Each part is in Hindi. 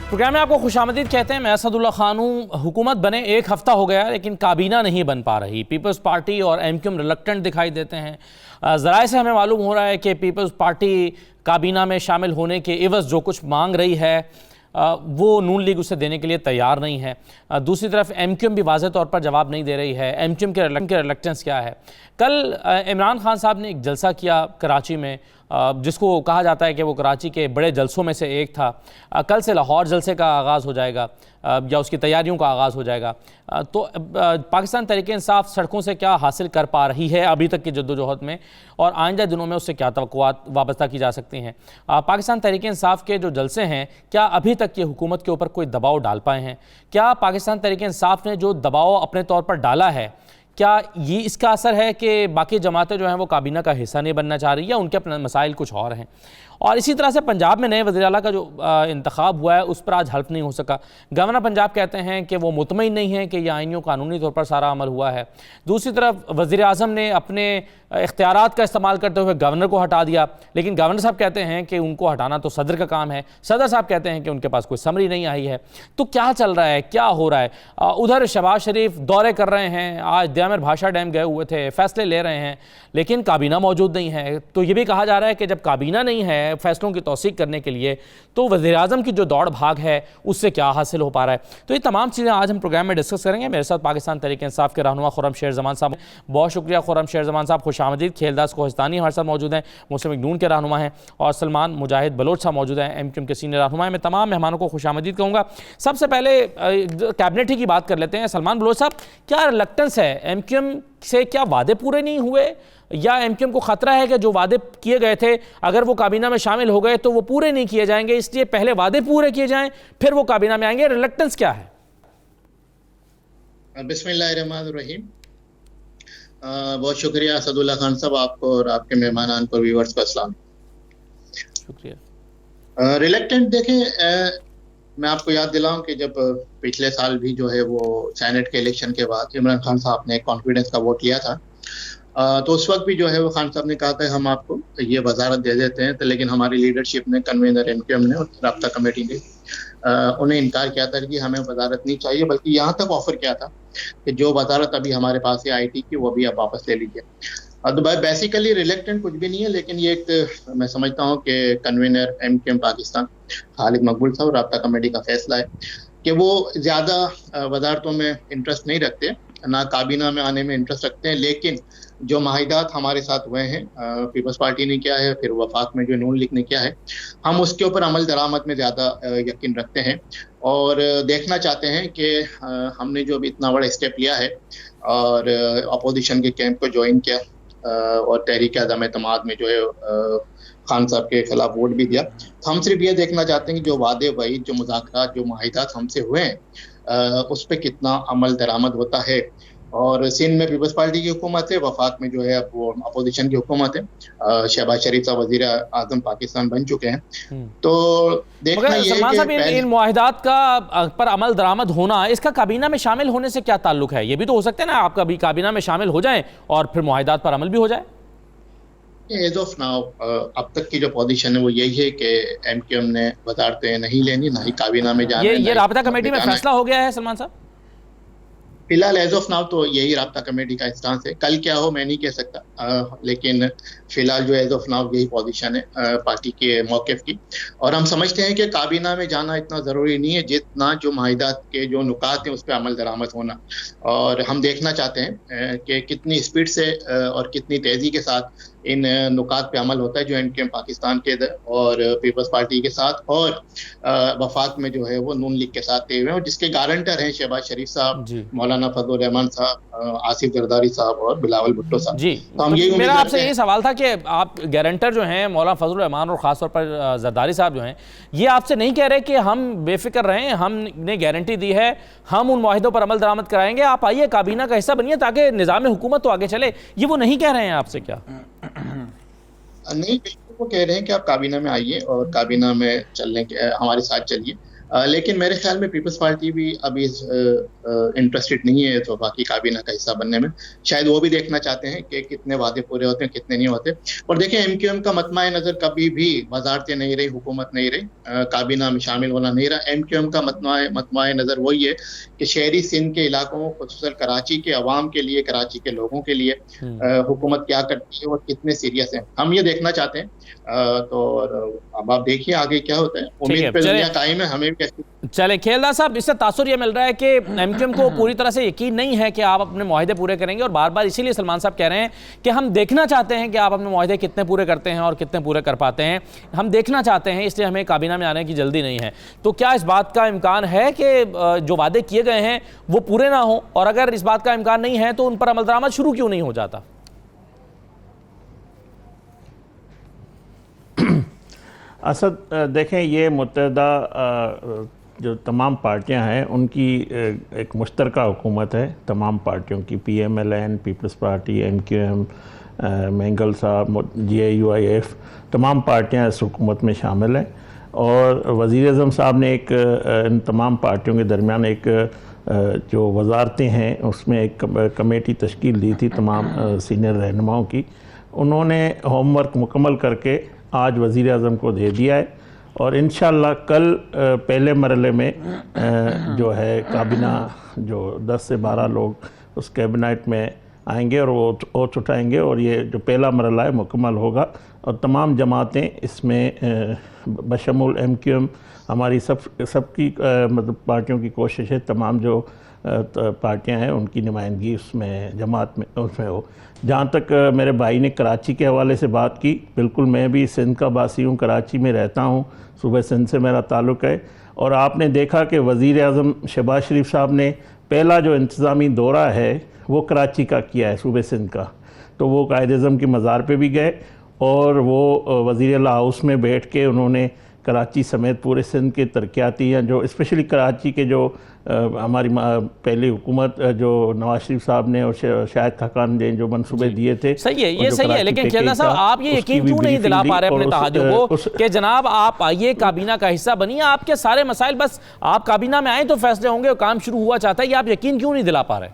प्रोग्राम में आपको खुशामदीद कहते हैं। मैं असदुल्ला खान हूँ। हुकूमत बने एक हफ़्ता हो गया लेकिन काबीना नहीं बन पा रही। पीपल्स पार्टी और एमक्यूएम रिलक्टेंट दिखाई देते हैं। ज़राए से हमें मालूम हो रहा है कि पीपल्स पार्टी काबीना में शामिल होने के एवज़ जो कुछ मांग रही है वो नून लीग उसे देने के लिए तैयार नहीं है। दूसरी तरफ एमक्यूएम भी वाज़ेह तौर पर जवाब नहीं दे रही है। एमक्यूएम के रिलक्टेंस क्या है? कल इमरान खान साहब ने एक जलसा किया कराची में, जिसको कहा जाता है कि वो कराची के बड़े जलसों में से एक था। कल से लाहौर जलसे का आगाज़ हो जाएगा या उसकी तैयारियों का आगाज़ हो जाएगा। तो पाकिस्तान तहरीक इंसाफ सड़कों से क्या हासिल कर पा रही है अभी तक की जद्दोजहद में, और आइंदा दिनों में उससे क्या तवक्कुआत वाबस्ता की जा सकती हैं? पाकिस्तान तहरीक इंसाफ के जो जलसे हैं, क्या अभी तक ये हुकूमत के ऊपर कोई दबाव डाल पाए हैं? क्या पाकिस्तान तहरीक इंसाफ ने जो दबाव अपने तौर पर डाला है, क्या ये इसका असर है कि बाकी जमातें जो हैं वो काबीना का हिस्सा नहीं बनना चाह रही, या उनके अपने मसाइल कुछ और हैं? और इसी तरह से पंजाब में नए वज़ीर आला का जो इंतखाब हुआ है उस पर आज हल्फ नहीं हो सका। गवर्नर पंजाब कहते हैं कि वो मुतमईन नहीं है कि यह आईनी कानूनी तौर पर सारा अमल हुआ है। दूसरी तरफ वज़ीर आज़म ने अपने इख्तियारात का इस्तेमाल करते हुए गवर्नर को हटा दिया, लेकिन गवर्नर साहब कहते हैं कि उनको हटाना तो सदर का काम है। सदर साहब कहते हैं कि उनके पास कोई समरी नहीं आई है। तो क्या चल रहा है, क्या हो रहा है? उधर शहबाज शरीफ दौरे कर रहे हैं, आज दयामर भाषा डैम गए हुए थे, फैसले ले रहे हैं, लेकिन काबीना मौजूद नहीं है। तो ये भी कहा जा रहा है कि जब काबीना नहीं है फैसलों की तौसीक करने के लिए, तो वज़ीर आज़म की जो दौड़ भाग है उससे क्या हासिल हो पा रहा है? तो ये तमाम चीज़ें आज हम प्रोग्राम में डिस्कस करेंगे। मेरे साथ पाकिस्तान तहरीक इंसाफ के रहनुमा खुर्रम शेर ज़मान साहब। बहुत शुक्रिया खुर्रम शेर ज़मान साहब, खुशामदीद। खेलदास कोहिस्तानी हमारे साथ मौजूद हैं, मुस्लिम लीग नून के रहनुमा हैं, और सलमान मुजाहिद बलोच साहब मौजूद हैं, एमक्यूएम के सीनियर रहनुमा हैं। मैं तमाम मेहमानों को खुशामदीद कहूँगा। सबसे पहले कैबिनेट ही की बात कर लेते हैं। सलमान बलोच साहब, क्या रिलक्टेंस है एमक्यूएम से? क्या वादे पूरे नहीं हुए, या एमक्यूएम को खतरा है कि जो वादे किए गए थे अगर वो काबीना में शामिल हो गए तो वो पूरे नहीं किए जाएंगे, इसलिए पहले वादे पूरे किए जाएं फिर वो काबीना में आएंगे? रिलक्टेंस क्या है? बिस्मिल्लाहिर्रहमानिर्रहीम। बहुत शुक्रिया असदुल्ला खान साहब, आपको और आपके मेहमानान को, व्यूअर्स को अस्सलाम। शुक्रिया। रिलक्टेंट देखें, मैं आपको याद दिलाऊं कि जब पिछले साल भी जो है वो सेनेट के इलेक्शन के बाद इमरान खान साहब ने कॉन्फिडेंस का वोट लिया था, तो उस वक्त भी जो है वो खान साहब ने कहा था हम आपको ये वजारत दे देते हैं, तो लेकिन हमारी लीडरशिप ने, कन्वीनर एमक्यूएम ने और राब्ता कमेटी ने उन्हें इनकार किया था कि हमें वजारत नहीं चाहिए, बल्कि यहाँ तक ऑफर किया था कि जो वजारत अभी हमारे पास है आईटी की, वो भी आप वापस ले लीजिए। तो बेसिकली रिलेक्टेंट कुछ भी नहीं है, लेकिन ये एक मैं समझता हूँ कि कन्वीनर एमक्यूएम पाकिस्तान खालिद मकबूल साहब, राब्ता कमेटी का फैसला है कि वो ज़्यादा वजारतों में इंटरेस्ट नहीं रखते, ना काबीना में आने में इंटरेस्ट रखते हैं, लेकिन जो माहिदात हमारे साथ हुए हैं, पीपल्स पार्टी ने किया है, फिर वफाक में जो नून लीग ने किया है, हम उसके ऊपर अमल दरामद में ज़्यादा यकीन रखते हैं और देखना चाहते हैं कि हमने जो अभी इतना बड़ा स्टेप लिया है और अपोजिशन के कैंप को ज्वाइन किया और तहरीक अदम एतमाद में जो है खान साहब के खिलाफ वोट भी दिया, तो हम सिर्फ ये देखना चाहते हैं कि जो वादे वही, जो मुज़ाकरात, जो माहिदात हमसे हुए हैं उस पर कितना अमल दरामद होता है। और सिंध में पीपल्स पार्टी की हुकूमत है, वफाक में जो है अब वो अपोजिशन की हुकूमत है। शहबाज शरीफ साहब वज़ीर आज़म पाकिस्तान बन चुके हैं, तो देखना ये है कि इन मुआहिदात का पर अमल दरामद होना, इसका काबीना में शामिल होने से क्या ताल्लुक है? ये भी तो हो सकता है ना, आप कभी काबीना में शामिल हो जाएं और फिर मुआहिदात पर अमल भी हो जाए। एज ऑफ नाउ अब तक की जो पोजीशन है वो यही है कि एमक्यूएम ने वजारतें नहीं लेनी, ना ही काबीना में जाना। ये राब्ता कमेटी में फैसला हो गया है सलमान साहब? फिलहाल एज ऑफ नाउ तो यही राब्ता कमेटी का स्टांस है। कल क्या हो मैं नहीं कह सकता, लेकिन फिलहाल जो एज ऑफ नाउ यही पोजीशन है पार्टी के मौक़िफ़ की। और हम समझते हैं कि काबीना में जाना इतना ज़रूरी नहीं है जितना जो माहिदात के जो नुकात हैं उस पर अमल दरामद होना। और हम देखना चाहते हैं कि कितनी स्पीड से और कितनी तेज़ी के साथ इन नुकात पे अमल होता है जो एमक्यूएम पाकिस्तान के और पीपल्स पार्टी के साथ और वफाक में जो है वो नून लीग के साथ हुए हैं, और जिसके गारंटर हैं शहबाज शरीफ साहब, मौलाना फजलुर रहमान साहब, आसिफ जरदारी साहब और बिलावल भुट्टो साहब। जी, तो हम ये मेरा आपसे ये सवाल था कि आप गारंटर जो हैं मौलाना फजलुर रहमान और ख़ासतौर पर जरदारी साहब जो हैं, ये आपसे नहीं कह रहे कि हम बेफिक्र रहें, हमने गारंटी दी है, हम उन मुआहिदों पर अमल दरामद कराएंगे, आप आइए काबीना का हिस्सा बनिए ताकि निज़ाम हुकूमत तो आगे चले, ये वो नहीं कह रहे हैं आपसे? क्या नहीं, बिल्कुल वो कह रहे हैं कि आप काबीना में आइए और काबीना में चलने के हमारे साथ चलिए। लेकिन मेरे ख्याल में पीपल्स पार्टी भी अभी इंटरेस्टेड नहीं है तो बाकी काबीना का हिस्सा बनने में। शायद वो भी देखना चाहते हैं कि कितने वादे पूरे होते हैं, कितने नहीं होते। और देखें, एमक्यूएम का मतमाए नज़र कभी भी वजारतें नहीं रही, हुकूमत नहीं रही, काबीना में शामिल होना नहीं रहा। एमक्यूएम का मतमाए नज़र वही है कि शहरी सिंध के इलाकों, खुसूसन कराची के अवाम के लिए, कराची के लोगों के लिए हुकूमत क्या करती है और कितने सीरियस है, हम ये देखना चाहते हैं। तो अब आप देखिए आगे क्या होता है। उम्मीद पे दुनिया कायम है, हमें भी। चले खेलदार साहब, इससे तासुर ये मिल रहा है कि एमक्यूएम को पूरी तरह से यकीन नहीं है कि आप अपने मुआहदे पूरे करेंगे, और बार बार इसीलिए सलमान साहब कह रहे हैं कि हम देखना चाहते हैं कि आप अपने मुआहदे कितने पूरे करते हैं और कितने पूरे कर पाते हैं। हम देखना चाहते हैं, इसलिए हमें काबीना में आने की जल्दी नहीं है। तो क्या इस बात का इम्कान है कि जो वादे किए गए हैं वो पूरे ना हो, और अगर इस बात का इम्कान नहीं है तो उन पर अमल दरामद शुरू क्यों नहीं हो जाता? असद, देखें, ये मुत्तहदा जो तमाम पार्टियां हैं उनकी एक मुश्तरका हुकूमत है, तमाम पार्टियों की, PMLN, people's party, MQM, Mengal साहब, GIUIF, तमाम पार्टियां इस हुकूमत में शामिल हैं। और वज़ीर-ए-आज़म साहब ने एक इन तमाम पार्टियों के दरमियान एक जो वजारतें हैं उसमें एक कमेटी तश्कील दी थी तमाम सीनियर रहनुमाओं की। उन्होंने होमवर्क मुकम्मल करके आज वज़ीर-ए-आज़म को दे दिया है, और इंशाअल्लाह कल पहले मरले में जो है काबीना, जो 10 से 12 लोग उस कैबिनेट में आएंगे और वो ओथ उठाएंगे, और ये जो पहला मरला है मुकम्मल होगा। और तमाम जमातें इसमें बशमूल MQM, हमारी सबकी मतलब पार्टियों की कोशिश है तमाम जो पार्टियां हैं उनकी नुमाइंदगी उसमें जमात में उसमें हो। जहाँ तक मेरे भाई ने कराची के हवाले से बात की, बिल्कुल मैं भी सिंध का बासी हूँ, कराची में रहता हूँ, सुबह सिंध से मेरा ताल्लुक़ है। और आपने देखा कि वज़ीर-ए-आज़म शहबाज शरीफ साहब ने पहला जो इंतज़ामी दौरा है वो कराची का किया है, सूबे सिंध का। तो वो कायद-ए-आज़म की मज़ार पे भी गए, और वो वज़ीर-ए-आला हाउस में बैठ के उन्होंने कराची समेत पूरे सिंध के तरक्याती हैं, जो स्पेशली कराची के जो हमारी पहली हुकूमत जो नवाज शरीफ साहब ने और शाहिद खाकान ने जो मनसूबे दिए थे। सही है, ये सही है, लेकिन खेलदार साहब आप ये यकीन क्यों नहीं दिला पा रहे अपने तहादियों को कि जनाब आप आइए, काबीना का हिस्सा बनिए, आपके सारे मसाइल, बस आप काबीना में आए तो फैसले होंगे और काम शुरू हुआ चाहता है, ये आप यकीन क्यों नहीं दिला पा रहे?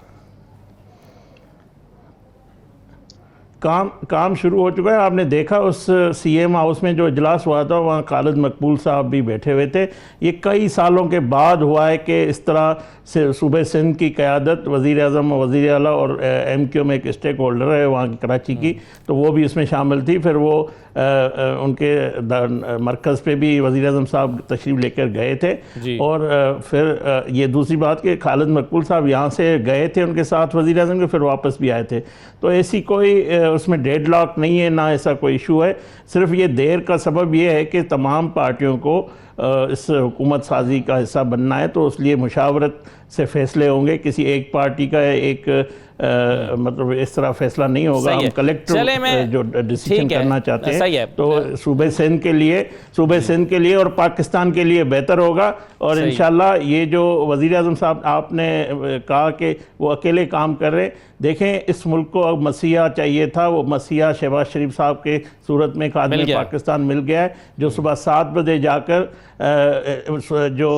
काम शुरू हो चुका है। आपने देखा उस CM हाउस में जो इजलास हुआ था, वहाँ खालिद मकबूल साहब भी बैठे हुए थे। ये कई सालों के बाद हुआ है कि इस तरह से सूबे सिंध की क़यादत, वज़ीर-ए-आज़म, वज़ीर-ए-आला और MQM एक स्टेक होल्डर है वहाँ की कराची की, तो वो भी इसमें शामिल थी। फिर वो उनके मरकज़ पे भी वज़ीर-ए-आज़म साहब तशरीफ़ लेकर गए थे। और फिर ये दूसरी बात कि खालिद मकबूल साहब यहाँ से गए थे उनके साथ वज़ीर-ए-आज़म के, फिर वापस भी आए थे। तो ऐसी कोई उसमें डेडलॉक नहीं है, ना ऐसा कोई इशू है। सिर्फ ये देर का सबब ये है कि तमाम पार्टियों को इस हुकूमत साजी का हिस्सा बनना है, तो इसलिए मुशावरत से फ़ैसले होंगे। किसी एक पार्टी का एक मतलब इस तरह फैसला नहीं होगा। हम कलेक्टिव जो डिसीजन करना चाहते हैं तो सूबे सिंध के लिए और पाकिस्तान के लिए बेहतर होगा। और इंशाल्लाह ये जो वज़ीर-ए-आज़म साहब आपने कहा कि वो अकेले काम कर रहे हैं, देखें इस मुल्क को अब मसीहा चाहिए था, वो मसीहा शहबाज शरीफ साहब के सूरत में खादिम पाकिस्तान मिल गया है, जो सुबह 7 बजे जाकर जो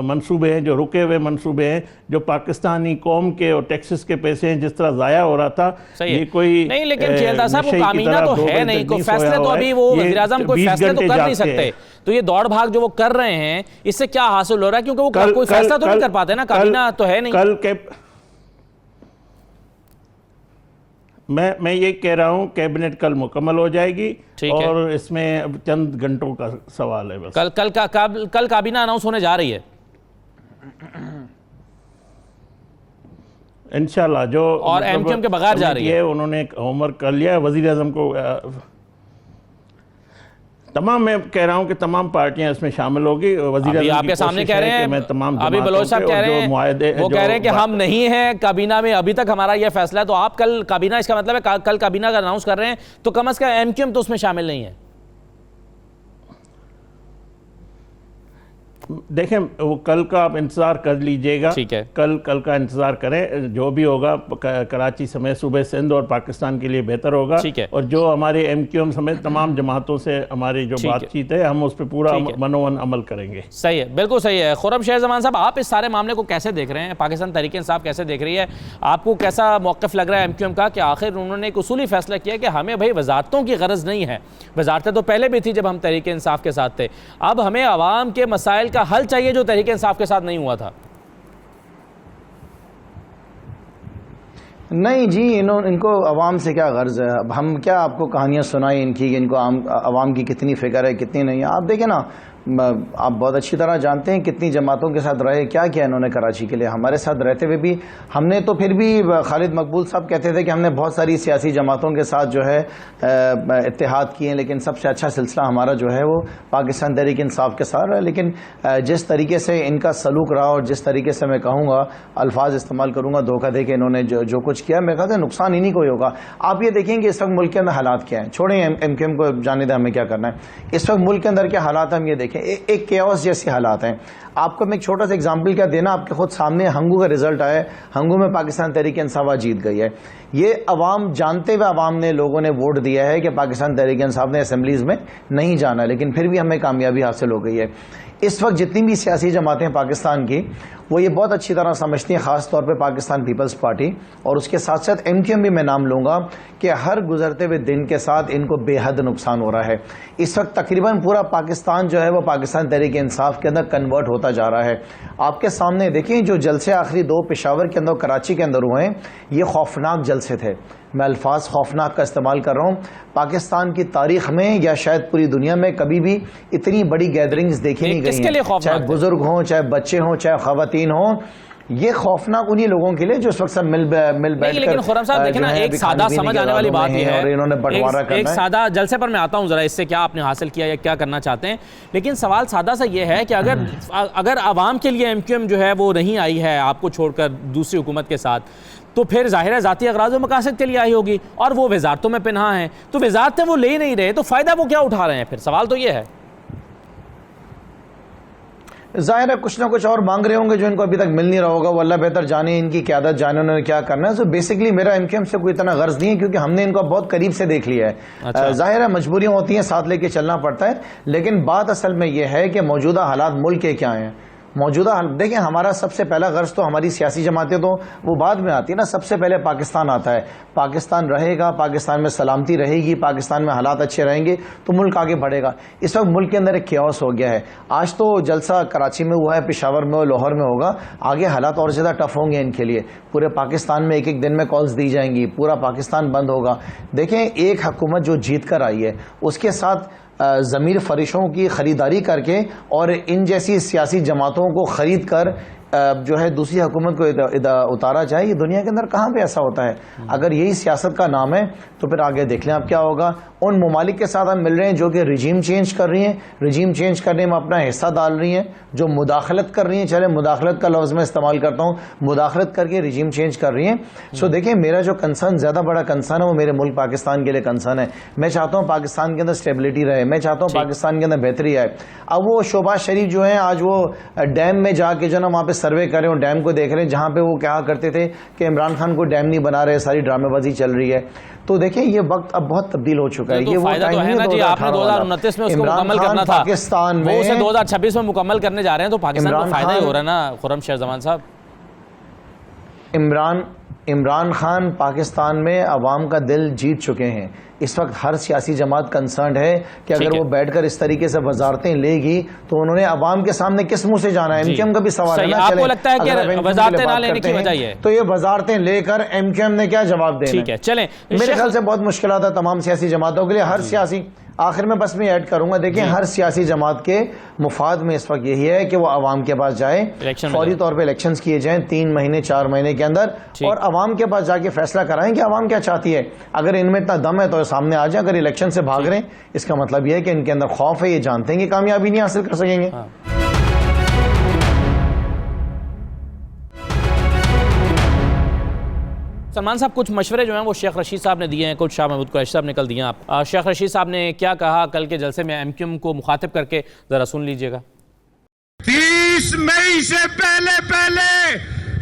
मंसूबे हैं, जो रुके हुए मंसूबे हैं, जो पाकिस्तानी कौम के और टैक्सेस के पैसे हैं जिस तरह ज़ाया हो रहा था, ये कोई नहीं। लेकिन खेलदार साहब वो कामीना तो है नहीं, कोई फैसले तो अभी वो वज़ीर-ए-आज़म कोई फैसले तो कर नहीं सकते। तो ये दौड़ भाग जो वो कर रहे हैं, इससे क्या हासिल हो रहा है? क्योंकि वो कोई फैसला तो नहीं कर पाते ना, कामीना तो है नहीं। मैं ये कह रहा हूँ कैबिनेट कल मुकम्मल हो जाएगी, और इसमें अब चंद घंटों का सवाल है बस। कल काबीना अनाउंस होने जा रही है इंशाल्लाह, जो और MQM के बगैर जा रही है। उन्होंने होमवर्क कर लिया है वज़ीर-ए-आज़म को। तमाम, मैं कह रहा हूं कि तमाम पार्टियां इसमें शामिल होगी। वज़ीर-ए-आज़म आपके सामने कह रहे हैं, अभी बलोच साहब कह रहे हैं, वो कह रहे हैं कि हम नहीं हैं काबीना में, अभी तक हमारा यह फैसला है। तो आप कल काबीना, इसका मतलब है कल काबीना का अनाउंस कर रहे हैं, तो कम अज़ कम MQM तो उसमें शामिल नहीं है। देखें वो कल का आप इंतज़ार कर लीजिएगा। ठीक है। कल का इंतज़ार करें, जो भी होगा कराची समेत सूबे सिंध और पाकिस्तान के लिए बेहतर होगा। ठीक है। और जो हमारे MQM समेत तमाम जमातों से हमारी जो बातचीत है, हम उस पर पूरा मनोवन अमल करेंगे। सही है, बिल्कुल सही है। खुर्रम शेर ज़मान साहब, आप इस सारे मामले को कैसे देख रहे हैं? पाकिस्तान तहरीक-ए-इंसाफ कैसे देख रही है? आपको कैसा मौक़िफ़ लग रहा है MQM का कि आखिर उन्होंने एक उसूली फैसला किया कि हमें भाई वजारतों की गरज नहीं है। वजारतें तो पहले भी थी जब हम तहरीक-ए-इंसाफ के साथ थे, अब हमें आवाम के मसाइल का हल चाहिए जो तहरीक-ए-इंसाफ के साथ नहीं हुआ था। नहीं जी, इनको अवाम से क्या गर्ज है? अब हम क्या आपको कहानियाँ सुनाई इनकी कि इनको अवाम की कितनी फ़िक्र है, कितनी नहीं है। आप देखें ना, आप बहुत अच्छी तरह जानते हैं कितनी जमातों के साथ रहे, क्या किया इन्होंने कराची के लिए। हमारे साथ रहते हुए भी हमने तो फिर भी, खालिद मकबूल साहब कहते थे कि हमने बहुत सारी सियासी जमातों के साथ जो है इत्तेहाद किए, लेकिन सबसे अच्छा सिलसिला हमारा जो है वो पाकिस्तान तहरीक इंसाफ के साथ रहा। लेकिन जिस तरीके से इनका सलूक रहा और जिस तरीके से मैं कहूँगा, अल्फाज इस्तेमाल करूँगा, धोखा दे के इन्होंने जो कुछ किया, मेरे ख्याल से नुकसान इन्हीं को ही होगा। आप ये देखेंगे इस वक्त मुल्क के अंदर हालात क्या हैं, छोड़ें MQM को, जाने दें हमें क्या करना है। इस वक्त मुल्क के अंदर क्या हालात हम ये देखें, एक केओस जैसे हालात हैं। आपको मैं एक छोटा सा एग्जांपल क्या देना, आपके खुद सामने हंगू का रिजल्ट आया है। हंगू में पाकिस्तान तहरीक इंसाफ जीत गई है। ये अवाम जानते हुए अवाम ने, लोगों ने वोट दिया है कि पाकिस्तान तहरीक इंसाफ ने असेंबलीज में नहीं जाना, लेकिन फिर भी हमें कामयाबी हासिल हो गई है। इस वक्त जितनी भी सियासी जमातें पाकिस्तान की, वो ये बहुत अच्छी तरह समझती हैं, ख़ास तौर पे पाकिस्तान पीपल्स पार्टी, और उसके साथ साथ MQM भी मैं नाम लूँगा, कि हर गुजरते हुए दिन के साथ इनको बेहद नुकसान हो रहा है। इस वक्त तकरीबन पूरा पाकिस्तान जो है वो पाकिस्तान तहरीक इंसाफ के अंदर कन्वर्ट होता जा रहा है। आपके सामने देखिए, जो जलसे आखिरी 2 पेशावर के अंदर, कराची के अंदर हुए हैं, ये खौफनाक जलसे थे। मैं अल्फाज खौफनाक का इस्तेमाल कर रहा हूँ। पाकिस्तान की तारीख में या शायद पूरी दुनिया में कभी भी इतनी बड़ी गैदरिंग्स देखी नहीं गई हैं, चाहे बुजुर्ग हों, चाहे बच्चे हों, चाहे खवातीन हों। ये खौफनाक उन्हीं लोगों के लिए जो इस वक्त सब मिल बैठ कर, लेकिन खुर्रम साहब देखिए ना, एक सादा समझ आने वाली बात यह है, इन्होंने बंटवारा करना है। एक सादा जलसे पर मैं आता हूं, जरा इससे क्या आपने हासिल किया या क्या करना चाहते हैं। लेकिन सवाल सादा सा ये है कि अगर आवाम के लिए MQM जो है वो नहीं आई है आपको छोड़कर दूसरी हुकूमत के साथ, तो फिर जाहिर है ज़ाती अगराज़ व मकासद के लिए आई होगी, और वो वजारतों में पिन्हा है, तो वजारतें वो ले नहीं रहे, तो फ़ायदा वो क्या उठा रहे हैं? फिर सवाल तो ये है। जाहिर है कुछ ना कुछ और मांग रहे होंगे जो इनको अभी तक मिल नहीं रहा होगा। वो अल्लाह बेहतर जाने, इनकी क़यादत जाने उन्होंने क्या करना है। सो बेसिकली मेरा MQM से कोई इतना गर्ज नहीं है, क्योंकि हमने इनको बहुत करीब से देख लिया है। अच्छा। जाहिर है मजबूरियां होती हैं, साथ लेके चलना पड़ता है, लेकिन बात असल में यह है कि मौजूदा हालात मुल्क के क्या हैं। मौजूदा देखिए, हमारा सबसे पहला गर्ज तो, हमारी सियासी जमातें तो वो बाद में आती है ना, सबसे पहले पाकिस्तान आता है। पाकिस्तान रहेगा, पाकिस्तान में सलामती रहेगी, पाकिस्तान में हालात अच्छे रहेंगे तो मुल्क आगे बढ़ेगा। इस वक्त मुल्क के अंदर एक केओस हो गया है। आज तो जलसा कराची में हुआ है, पेशावर में और लाहौर में होगा, आगे हालात और ज़्यादा टफ होंगे इनके लिए। पूरे पाकिस्तान में एक दिन में कॉल्स दी जाएंगी, पूरा पाकिस्तान बंद होगा। देखें, एक हुकूमत जो जीत कर आई है, उसके साथ ज़मीर फरिशों की ख़रीदारी करके और इन जैसी सियासी जमातों को ख़रीद कर जो है दूसरी हुकूमत को उतारा जाए, ये दुनिया के अंदर कहाँ पे ऐसा होता है? अगर यही सियासत का नाम है तो फिर आगे देख लें आप क्या होगा। उन ममालिक के साथ हम मिल रहे हैं जो कि रिजीम चेंज कर रही हैं, रिजीम चेंज करने में अपना हिस्सा डाल रही हैं, जो मुदाखलत कर रही हैं, चले मुदाखलत का लफ्ज़ मैं इस्तेमाल करता हूँ, मुदाखलत करके रिजीम चेंज कर रही हैं। सो देखिए, मेरा जो कंसर्न, ज़्यादा बड़ा कंसर्न है वो मेरे मुल्क पाकिस्तान के लिए कंसर्न है। मैं चाहता हूँ पाकिस्तान के अंदर स्टेबिलिटी रहे, मैं चाहता हूँ पाकिस्तान के अंदर बेहतरी आए। अब वो शोबाज शरीफ जो है, आज वो डैम में जाके जो ना वहाँ पे सर्वे कर रहे हो, डैम को देख रहे हैं, जहाँ पे वो कहा करते थे कि इमरान खान को डैम नहीं बना रहे, सारी ड्रामेबाजी चल रही है। तो देखिए, ये वक्त अब बहुत तब्दील हो चुका है। ये वो टाइम है ना जी, आपने 2029 में उसको मुकम्मल करना था, पाकिस्तान में वो उसे 2026 में मुकम्मल करने जा रहे हैं, तो पाकिस्तान को फायदा ही हो रहा है ना खुर्रम शेर ज़मान साहब। इमरान खान पाकिस्तान में अवाम का दिल जीत चुके हैं। इस वक्त हर सियासी जमात कंसर्न है कि अगर वो बैठकर इस तरीके से वजारतें लेगी तो उन्होंने अवाम के सामने किस मुंह से जाना है। MQM का भी सवाल है ना, आपको लगता है कि वजारतें ना लेने की वजह है, तो ये वजारतें लेकर MQM ने क्या जवाब देना? ठीक है, चलें। मेरे ख्याल से बहुत मुश्किल आता तमाम सियासी जमातों के लिए। हर सियासी, आखिर में बस मैं ऐड करूंगा, देखिए हर सियासी जमात के मुफाद में इस वक्त यही है कि वो अवाम के पास जाए, फौरी तौर पे इलेक्शंस किए जाएं 3 महीने 4 महीने के अंदर, और अवाम के पास जाके फैसला कराएं कि अवाम क्या चाहती है। अगर इनमें इतना दम है तो सामने आ जाए। अगर इलेक्शन से भाग रहे हैं, इसका मतलब यह है कि इनके अंदर खौफ है, ये जानते हैं कि कामयाबी नहीं हासिल कर सकेंगे। सलमान साहब, कुछ मशवरे जो हैं वो शेख रशीद साहब ने दिए हैं, कुछ शाह महमूद कुरैशी साहब ने कल दिए हैं। शेख रशीद साहब ने क्या कहा कल के जलसे में MQM को मुखातिब करके, ज़रा सुन लीजिएगा। 30 मई से पहले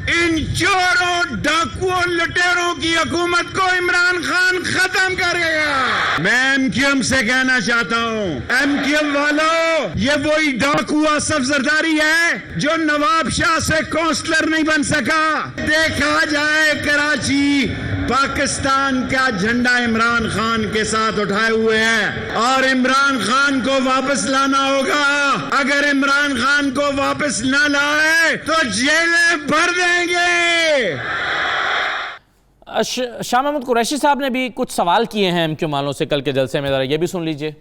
इन चोरों, डाकुओं, लुटेरों की हुकूमत को इमरान खान खत्म कर गया। मैं एमक्यूएम से कहना चाहता हूँ, एमक्यूएम वालों, ये वही डाकू आसफ जरदारी है जो नवाब शाह से काउंसलर नहीं बन सका। देखा जाए कराची पाकिस्तान का झंडा इमरान खान के साथ उठाए हुए है और इमरान खान को वापस लाना होगा। अगर इमरान खान को वापस न लाए तो जेलें भर देंगे। शाह महमूद कुरैशी साहब ने भी कुछ सवाल किए हैं एमक्यूएम वालों से कल के जलसे में, जरा ये भी सुन लीजिए।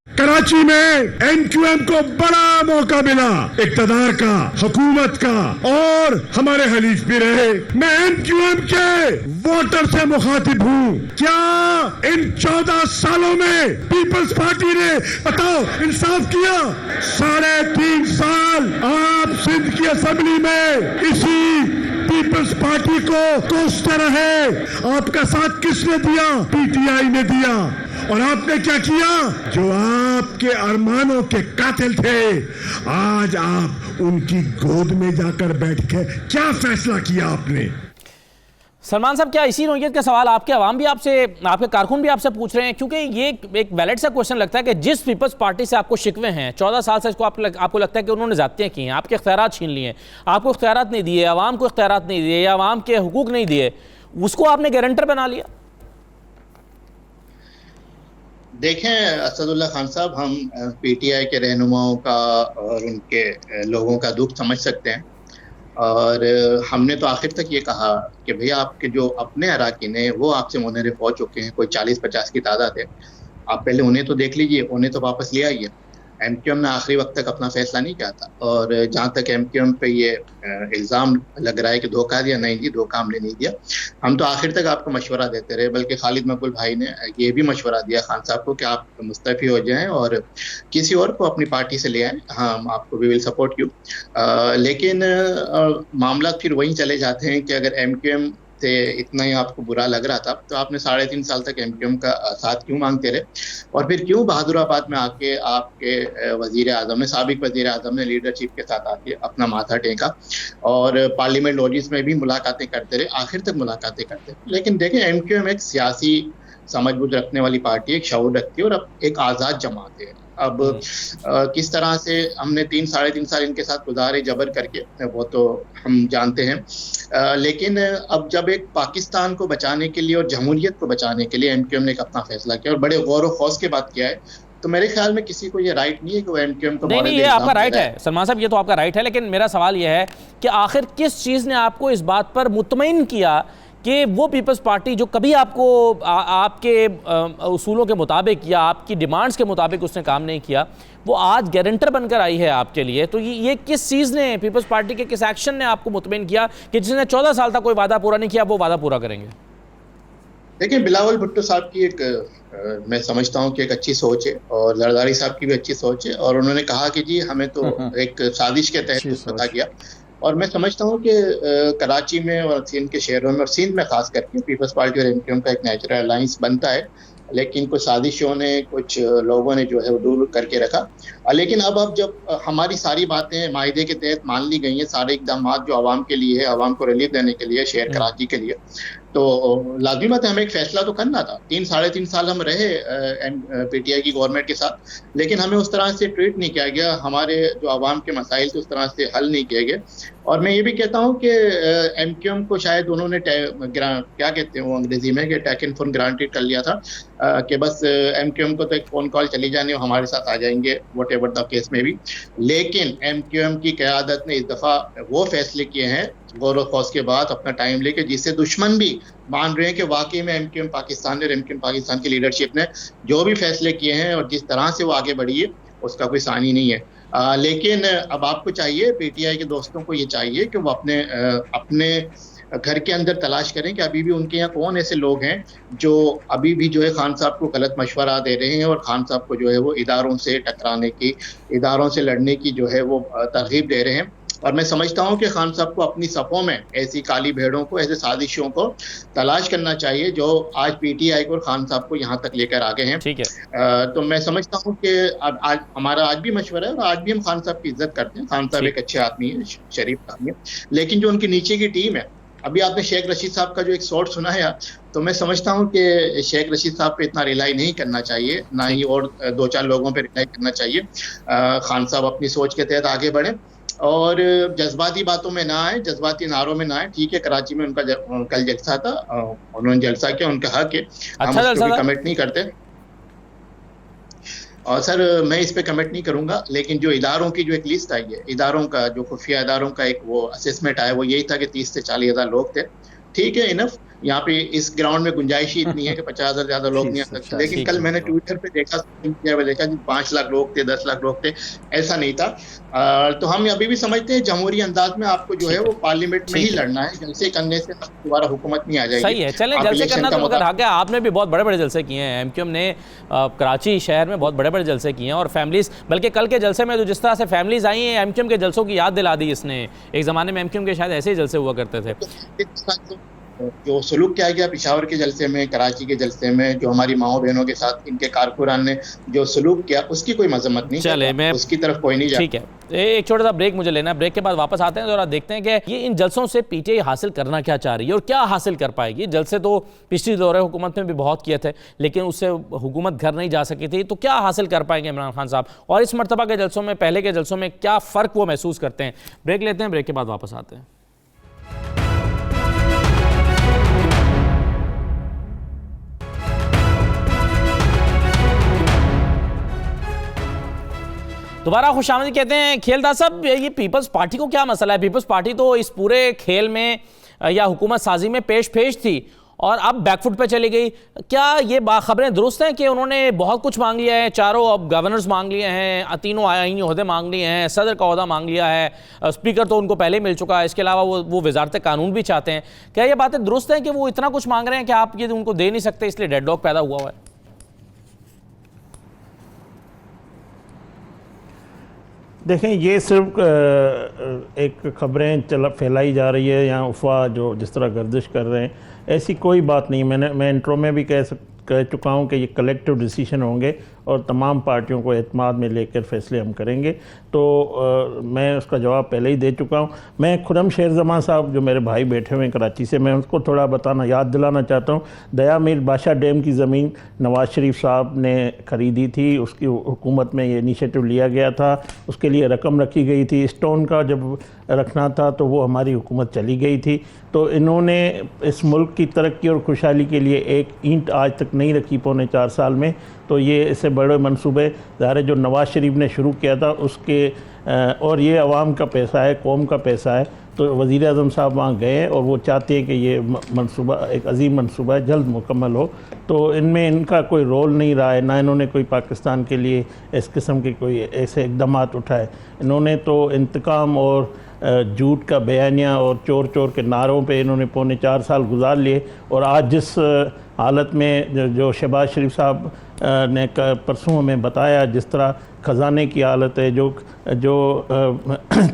कराची में एमक्यूएम को बड़ा मौका मिला इक़्तिदार का, हुकूमत का, और हमारे हलीफ भी रहे। मैं एमक्यूएम के वोटर से मुखातिब हूँ। क्या इन 14 सालों में पीपल्स पार्टी ने, बताओ, इंसाफ किया? 3.5 साल आप सिंध की असेंबली में इसी पीपल्स पार्टी को कोसते रहे। आपका साथ किसने दिया? पीटीआई ने दिया। और आपने क्या किया? जो आपके अरमानों के कातिल थे, आज आप उनकी गोद में जाकर बैठ के क्या फैसला किया आपने? सलमान साहब, क्या इसी नोयत के सवाल आपके अवाम भी आपसे, आपके कारकुन भी आपसे पूछ रहे हैं? क्योंकि ये एक वैलिड सा क्वेश्चन लगता है कि जिस पीपल्स पार्टी से आपको शिकवे हैं, 14 साल से इसको आपको लगता है कि उन्होंने ज़्यादतियाँ की हैं, आपके इख्तियारात छीन लिए, आपको इख्तियारात नहीं दिए, अवाम को इख्तियारात नहीं दिए या अवाम के हुकूक नहीं दिए, उसको आपने गारंटर बना लिया। देखें असदुल्ला खान साहब, हम पीटीआई के रहनुमाओं का और उनके लोगों का दुख समझ सकते हैं, और हमने तो आखिर तक ये कहा कि भैया आपके जो अपने अराकीन हैं वो आपसे मुनहरिफ हो चुके हैं, कोई 40-50 की तादाद है, आप पहले उन्हें तो देख लीजिए, उन्हें तो वापस ले आइए। एमक्यूएम ने आखिरी वक्त तक अपना फैसला नहीं किया था, और जहाँ तक एमक्यूएम पे ये इल्ज़ाम लग रहा है कि धोखा दिया, नहीं जी, धोखा हमने नहीं दिया। हम तो आखिर तक आपको मशवरा देते रहे, बल्कि खालिद मकबूल भाई ने ये भी मशवरा दिया खान साहब को कि आप मुस्तफ़ी हो जाएं और किसी और को अपनी पार्टी से ले आएँ, हाँ हम आपको वी विल सपोर्ट यू। लेकिन मामला फिर वहीं चले जाते हैं कि अगर एमक्यूएम से इतना ही आपको बुरा लग रहा था तो आपने 3.5 साल तक एमक्यूएम का साथ क्यों मांगते रहे, और फिर क्यों बहादुराबाद में आके आपके वजीर आज़म ने, साबिक वजीर आज़म ने लीडरशिप के साथ आके अपना माथा टेका और पार्लियामेंट लॉजिस में भी मुलाकातें करते रहे, आखिर तक मुलाकातें करते रहे। लेकिन देखें, एमक्यूएम एक सियासी समझबूझ रखने वाली पार्टी, एक शऊर रखती है और अब एक आज़ाद जमात है। अब किस तरह से हमने 3-3.5 साल इनके साथ गुजारे जबर करके, वो तो हम जानते हैं। लेकिन अब जब एक पाकिस्तान को बचाने के लिए और जमहूरियत को बचाने के लिए एमक्यूएम ने एक अपना फैसला किया और बड़े गौर व खौफ के बाद किया है, तो मेरे ख्याल में किसी को ये राइट नहीं है कि वो एमक्यूएम को नहीं, ये आपका राइट है सलमान साहब, ये तो आपका राइट है। लेकिन मेरा सवाल ये है कि आखिर किस चीज़ ने आपको इस बात पर मुतमईन किया कि वो पीपल्स पार्टी जो कभी आपको आपके उसूलों के मुताबिक या आपकी डिमांड्स के मुताबिक उसने काम नहीं किया, वो आज गारंटर बनकर आई है आपके लिए? तो ये किस चीज़ ने, पीपल्स पार्टी के किस एक्शन ने आपको मुतमईन किया कि जिसने 14 साल तक कोई वादा पूरा नहीं किया वो वादा पूरा करेंगे? देखिए, बिलावल भुट्टो साहब की एक मैं समझता हूँ कि एक अच्छी सोच है, और जरदारी साहब की भी अच्छी सोच है, और उन्होंने कहा कि जी हमें तो एक साजिश के तहत पता किया। और मैं समझता हूँ कि कराची में और सिंध के शहरों में और सिंध में खास करके पीपल्स पार्टी और एमक्यूएम का एक नेचुरल अलायंस बनता है, लेकिन कुछ साजिशों ने, कुछ लोगों ने जो है वो दूर करके रखा। लेकिन अब जब हमारी सारी बातें माहिदे के तहत मान ली गई हैं, सारे इकदाम जो आवाम के लिए है, आवाम को रिलीफ देने के लिए, शहर कराची के लिए, तो लाजिम है हमें एक फैसला तो करना था। 3-3.5 साल हम रहे पीटीआई की गवर्नमेंट के साथ, लेकिन हमें उस तरह से ट्रीट नहीं किया गया, हमारे जो आवाम के मसाइल थे उस तरह से हल नहीं किए गए। और मैं ये भी कहता हूँ कि एमक्यूएम को शायद उन्होंने क्या कहते हैं वो अंग्रेजी में, कि टेकन फॉर ग्रांटेड कर लिया था कि बस एमक्यूएम को तो एक फ़ोन कॉल चली जानी और हमारे साथ आ जाएंगे, वट एवर द केस में भी। लेकिन एमक्यूएम की क़यादत ने इस दफ़ा वो फैसले किए हैं गौर व खौफ के बाद, अपना टाइम लेके, जिससे दुश्मन भी मान रहे हैं कि वाकई में एमक्यूएम पाकिस्तान और एमक्यूएम पाकिस्तान की लीडरशिप ने जो भी फैसले किए हैं और जिस तरह से वो आगे बढ़ी है उसका कोई सानी नहीं है। लेकिन अब आपको चाहिए, पीटीआई के दोस्तों को ये चाहिए कि वो अपने घर के अंदर तलाश करें कि अभी भी उनके यहाँ कौन ऐसे लोग हैं जो अभी भी जो है खान साहब को गलत मशवरा दे रहे हैं और खान साहब को जो है वो इदारों से टकराने की, इदारों से लड़ने की जो है वो तरगीब दे रहे हैं। और मैं समझता हूं कि खान साहब को अपनी सफ़ों में ऐसी काली भेड़ों को, ऐसे साजिशों को तलाश करना चाहिए जो आज पीटीआई को और खान साहब को यहाँ तक लेकर आ गए हैं। ठीक है। तो मैं समझता हूँ कि आज हमारा आज भी मशवरा है और आज भी हम खान साहब की इज्जत करते हैं। खान साहब एक अच्छे आदमी है, शरीफ आदमी है, लेकिन जो उनकी नीचे की टीम है, अभी आपने शेख रशीद साहब का जो एक शॉट सुनाया, तो मैं समझता हूं कि शेख रशीद साहब पे इतना रिलाई नहीं करना चाहिए, ना ही और 2-4 लोगों पे रिलाई करना चाहिए। खान साहब अपनी सोच के तहत आगे बढ़े और जज्बाती बातों में ना आए, जज्बाती नारों में ना आए। ठीक है, कराची में उनका कल जलसा था, उन्होंने जलसा किया, उनका हक है, हम उस पर कमेंट नहीं करते। और सर मैं इस पे कमेंट नहीं करूंगा, लेकिन जो इदारों की जो एक लिस्ट आई है, इदारों का जो खुफिया इदारों का एक वो असेसमेंट आया, वो यही था कि 30 से 40 हज़ार लोग थे। ठीक है, इनफ। यहाँ पे इस ग्राउंड में गुंजाइश ही इतनी है कि 50 हज़ार ज्यादा लोग नहीं आ सकते। लेकिन कल मैंने ट्विटर पे देखा कि 5 लाख लोग थे, 10 लाख लोग थे, ऐसा नहीं था। तो हम अभी भी समझते हैं जमहूरी अंदाज में आपको जो है वो पार्लियामेंट में ही लड़ना है, जलसे करने से दोबारा हुकूमत नहीं आ जाएगी। सही है, चलें जलसे करना तो मगर आगे आपने भी बहुत बड़े बड़े जलसे किए हैं, एमक्यूएम ने कराची शहर में बहुत बड़े बड़े जलसे किए हैं और फैमिलीज, बल्कि कल के जलसे में जो जिस तरह से फैमिलीज आई हैं, एमक्यूएम के जलसों की याद दिला दी इसने। एक ज़माने में एमक्यूएम के शायद ऐसे ही जलसे हुआ करते थे। जो सलूक किया गया पेशावर के जलसे में, कराची के जलसे में, जो हमारी माओ बहनों के साथ इनके कारकुनान ने जो सलूक किया, उसकी कोई मजम्मत नहीं। चले, मैं उसकी तरफ कोई नहीं जाता। ठीक है, एक छोटा सा ब्रेक मुझे लेना है, ब्रेक के बाद वापस आते हैं और देखते हैं कि ये इन जलसों से पीटीआई हासिल करना क्या चाह रही है और क्या हासिल कर पाएगी। जलसे तो पिछली दौरे हुकूमत में भी बहुत किए थे, लेकिन उससे हुकूमत घर नहीं जा सकी थी, तो क्या हासिल कर पाएंगे इमरान खान साहब, और इस मरतबा के जलसों में पहले के जलसों में क्या फ़र्क वो महसूस करते हैं। ब्रेक लेते हैं, ब्रेक के बाद वापस आते हैं। दोबारा खुशामदीद कहते हैं। खेलदार साहब, ये पीपल्स पार्टी को क्या मसला है? पीपल्स पार्टी तो इस पूरे खेल में या हुकूमत साजी में पेश थी और अब बैकफुट पे चली गई। क्या ये खबरें दुरुस्त हैं कि उन्होंने बहुत कुछ मांग लिया है, चारों अब गवर्नर्स मांग लिए हैं, तीनों आईनी ओहदे मांग लिए हैं, सदर का ओहदा मांग लिया है, स्पीकर तो उनको पहले मिल चुका है, इसके अलावा वो वजारत कानून भी चाहते हैं। क्या ये बातें दुरुस्त हैं कि वो इतना कुछ मांग रहे हैं कि आप ये उनको दे नहीं सकते, इसलिए डेडलॉक पैदा हुआ है? देखें, ये सिर्फ एक खबरें फैलाई जा रही है या अफवाह जो जिस तरह गर्दिश कर रहे हैं, ऐसी कोई बात नहीं। मैं इंट्रो में भी कह चुका हूँ कि ये कलेक्टिव डिसीजन होंगे और तमाम पार्टियों को एतमाद में लेकर फैसले हम करेंगे। तो मैं उसका जवाब पहले ही दे चुका हूँ। मैं खुर्रम शेर ज़मां साहब जो मेरे भाई बैठे हुए हैं कराची से, मैं उसको थोड़ा याद दिलाना चाहता हूँ। दया मीर बादशाह डैम की ज़मीन नवाज़ शरीफ साहब ने ख़रीदी थी, उसकी हुकूमत में ये इनिशिएटिव लिया गया था, उसके लिए रकम रखी गई थी। स्टोन का जब रखना था तो वो हमारी हुकूमत चली गई थी। तो इन्होंने इस मुल्क की तरक्की और खुशहाली के लिए एक ईंट आज तक नहीं रखी पौने 4 साल में। तो ये इससे बड़े मंसूबे ज़ाहिर जो नवाज़ शरीफ ने शुरू किया था उसके, और ये अवाम का पैसा है, कौम का पैसा है। तो वज़ीर आज़म साहब वहाँ गए और वो चाहते हैं कि ये मंसूबा एक अजीम मंसूबा है, जल्द मुकम्मल हो। तो इनमें इनका कोई रोल नहीं रहा है, ना इन्होंने कोई पाकिस्तान के लिए इस किस्म के कोई ऐसे इक़दामात उठाए। इन्होंने तो इंतकाम और झूठ का बयानिया और चोर चोर के नारों पे इन्होंने पौने 4 साल गुजार लिए। और आज जिस हालत में जो शहबाज शरीफ साहब ने परसों में बताया, जिस तरह ख़जाने की हालत है, जो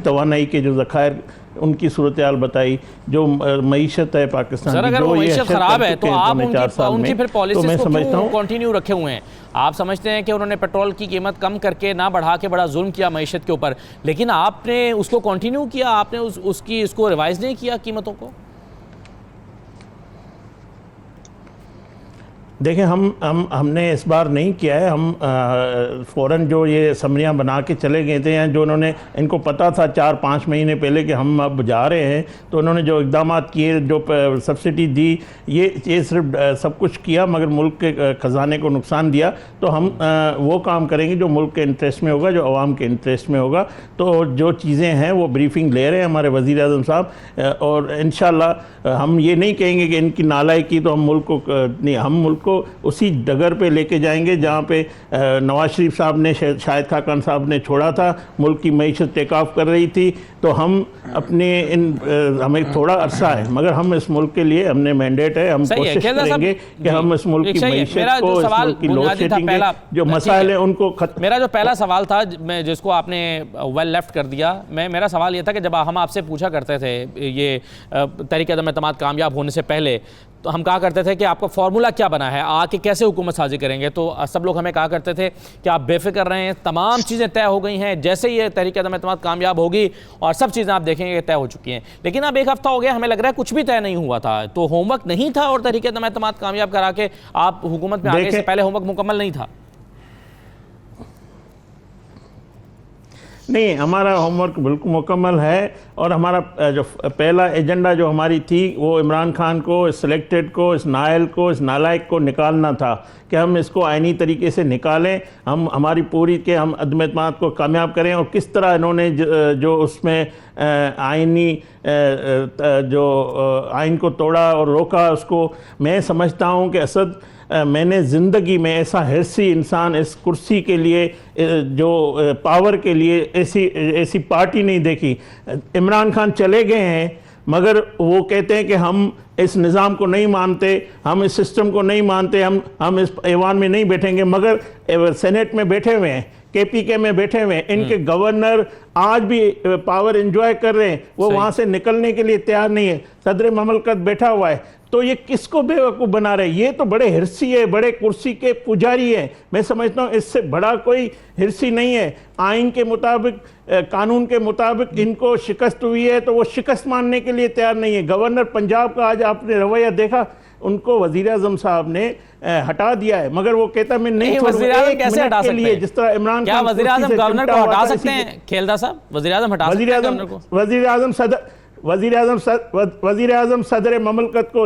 तवानाई के जो ज़खायर उनकी सूरत हाल बताई, जो मईशत है पाकिस्तान की, अगर जो वो ये मईशत ख़राब है तो आप उनकी फिर पॉलिसीज़ को क्यों कंटिन्यू रखे हुए हैं? आप समझते हैं कि उन्होंने पेट्रोल की कीमत कम करके ना बढ़ा के बड़ा जुल्म किया मईशत के ऊपर, लेकिन आपने उसको कंटिन्यू किया, आपने उसको रिवाइज़ नहीं किया कीमतों को? देखें, हमने इस बार नहीं किया है। हम फ़ौरन जो ये समरियाँ बना के चले गए थे, या जो उन्होंने, इनको पता था 4-5 महीने पहले कि हम अब जा रहे हैं, तो उन्होंने जो इक़दामात किए, जो सब्सिडी दी, ये सिर्फ सब कुछ किया मगर मुल्क के ख़जाने को नुकसान दिया। तो हम वो काम करेंगे जो मुल्क के इंटरेस्ट में होगा, जो अवाम के इंटरेस्ट में होगा। तो जो चीज़ें हैं वो ब्रीफिंग ले रहे हैं हमारे वज़ीर आज़म साहब, और इंशाअल्लाह हम ये नहीं कहेंगे कि इनकी नालायकी तो हम मुल्क को नहीं, हम मुल्क को उसी डगर पे लेके जाएंगे जहाँ पे नवाज शरीफ साहब ने, शाहिद खाकान साहब ने छोड़ा था। मुल्क की मईशत टेक ऑफ कर रही थी, तो हम अपने हमें थोड़ा अरसा है, मगर हम इस मुल्क के लिए, हमने मैंडेट है, हम कोशिश करेंगे कि हम इस मुल्क की मईशत को, इस मुल्क की लोड शेडिंग के जो मसाइल हैं उनको खत्म। मेरा जो पहला सवाल था, मैं जिसको आपने वेल लेफ्ट कर दिया, मेरा सवाल ये था कि जब हम आपसे पूछा करते थे ये तहरीक-ए-इत्तेहाद कामयाब होने से पहले, तो हम कहा करते थे कि आपका फॉर्मूला क्या बना है, आके कैसे हुकूमत साजी करेंगे। तो सब लोग हमें कहा करते थे कि आप बेफिक्र रहें, तमाम चीज़ें तय हो गई हैं, जैसे ये तहरीक-ए-इत्तेहाद कामयाब होगी और सब चीज़ें आप देखेंगे तय हो चुकी हैं। लेकिन अब एक हफ्ता हो गया, हमें लग रहा है कुछ भी तय नहीं हुआ था। तो होमवर्क नहीं था और तहरीक-ए-इत्तेहाद कामयाब करा के आप हुकूमत में आगे से पहले होमवर्क मुकम्मल नहीं था? नहीं, हमारा होमवर्क बिल्कुल मुकम्मल है और हमारा जो पहला एजेंडा जो हमारी थी वो इमरान खान को, इस सिलेक्टेड को, इस नायल को, इस नालायक को निकालना था कि हम इसको आइनी तरीके से निकालें, हम हमारी पूरी के हम अदम एतमाद को कामयाब करें। और किस तरह इन्होंने जो उसमें आइनी जो आइन को तोड़ा और रोका उसको, मैं समझता हूँ कि असद मैंने ज़िंदगी में ऐसा हिर्सी इंसान इस कुर्सी के लिए, जो पावर के लिए ऐसी पार्टी नहीं देखी। इमरान खान चले गए हैं, मगर वो कहते हैं कि हम इस निज़ाम को नहीं मानते, हम इस सिस्टम को नहीं मानते, हम इस ऐवान में नहीं बैठेंगे, मगर सेनेट में बैठे हुए हैं, KPK में बैठे हुए हैं। इनके गवर्नर आज भी पावर एंजॉय कर रहे हैं, वो वहाँ से निकलने के लिए तैयार नहीं है। सदर ममलकत बैठा हुआ है, तो ये किसको बेवकूफ़ बना रहे हैं? ये तो बड़े हिर्सी है, बड़े कुर्सी के पुजारी हैं। मैं समझता हूँ इससे बड़ा कोई हिर्सी नहीं है। आइन के मुताबिक, कानून के मुताबिक इनको शिकस्त हुई है, तो वो शिकस्त मानने के लिए तैयार नहीं है। गवर्नर पंजाब का आज आपने रवैया देखा, उनको वज़ीर आज़म साहब ने हटा दिया है, मगर वो कहता मैं नहीं वज़ीर-ए-आज़म कैसे हटा सकते हैं? जिस तरह इमरान क्या वज़ीर-ए-आज़म गवर्नर को हटा सकते हैं? खेलदा साहब, वज़ीर-ए-आज़म हटा सकते हैं गवर्नर को? वज़ीर आज़म सदर ममलकत को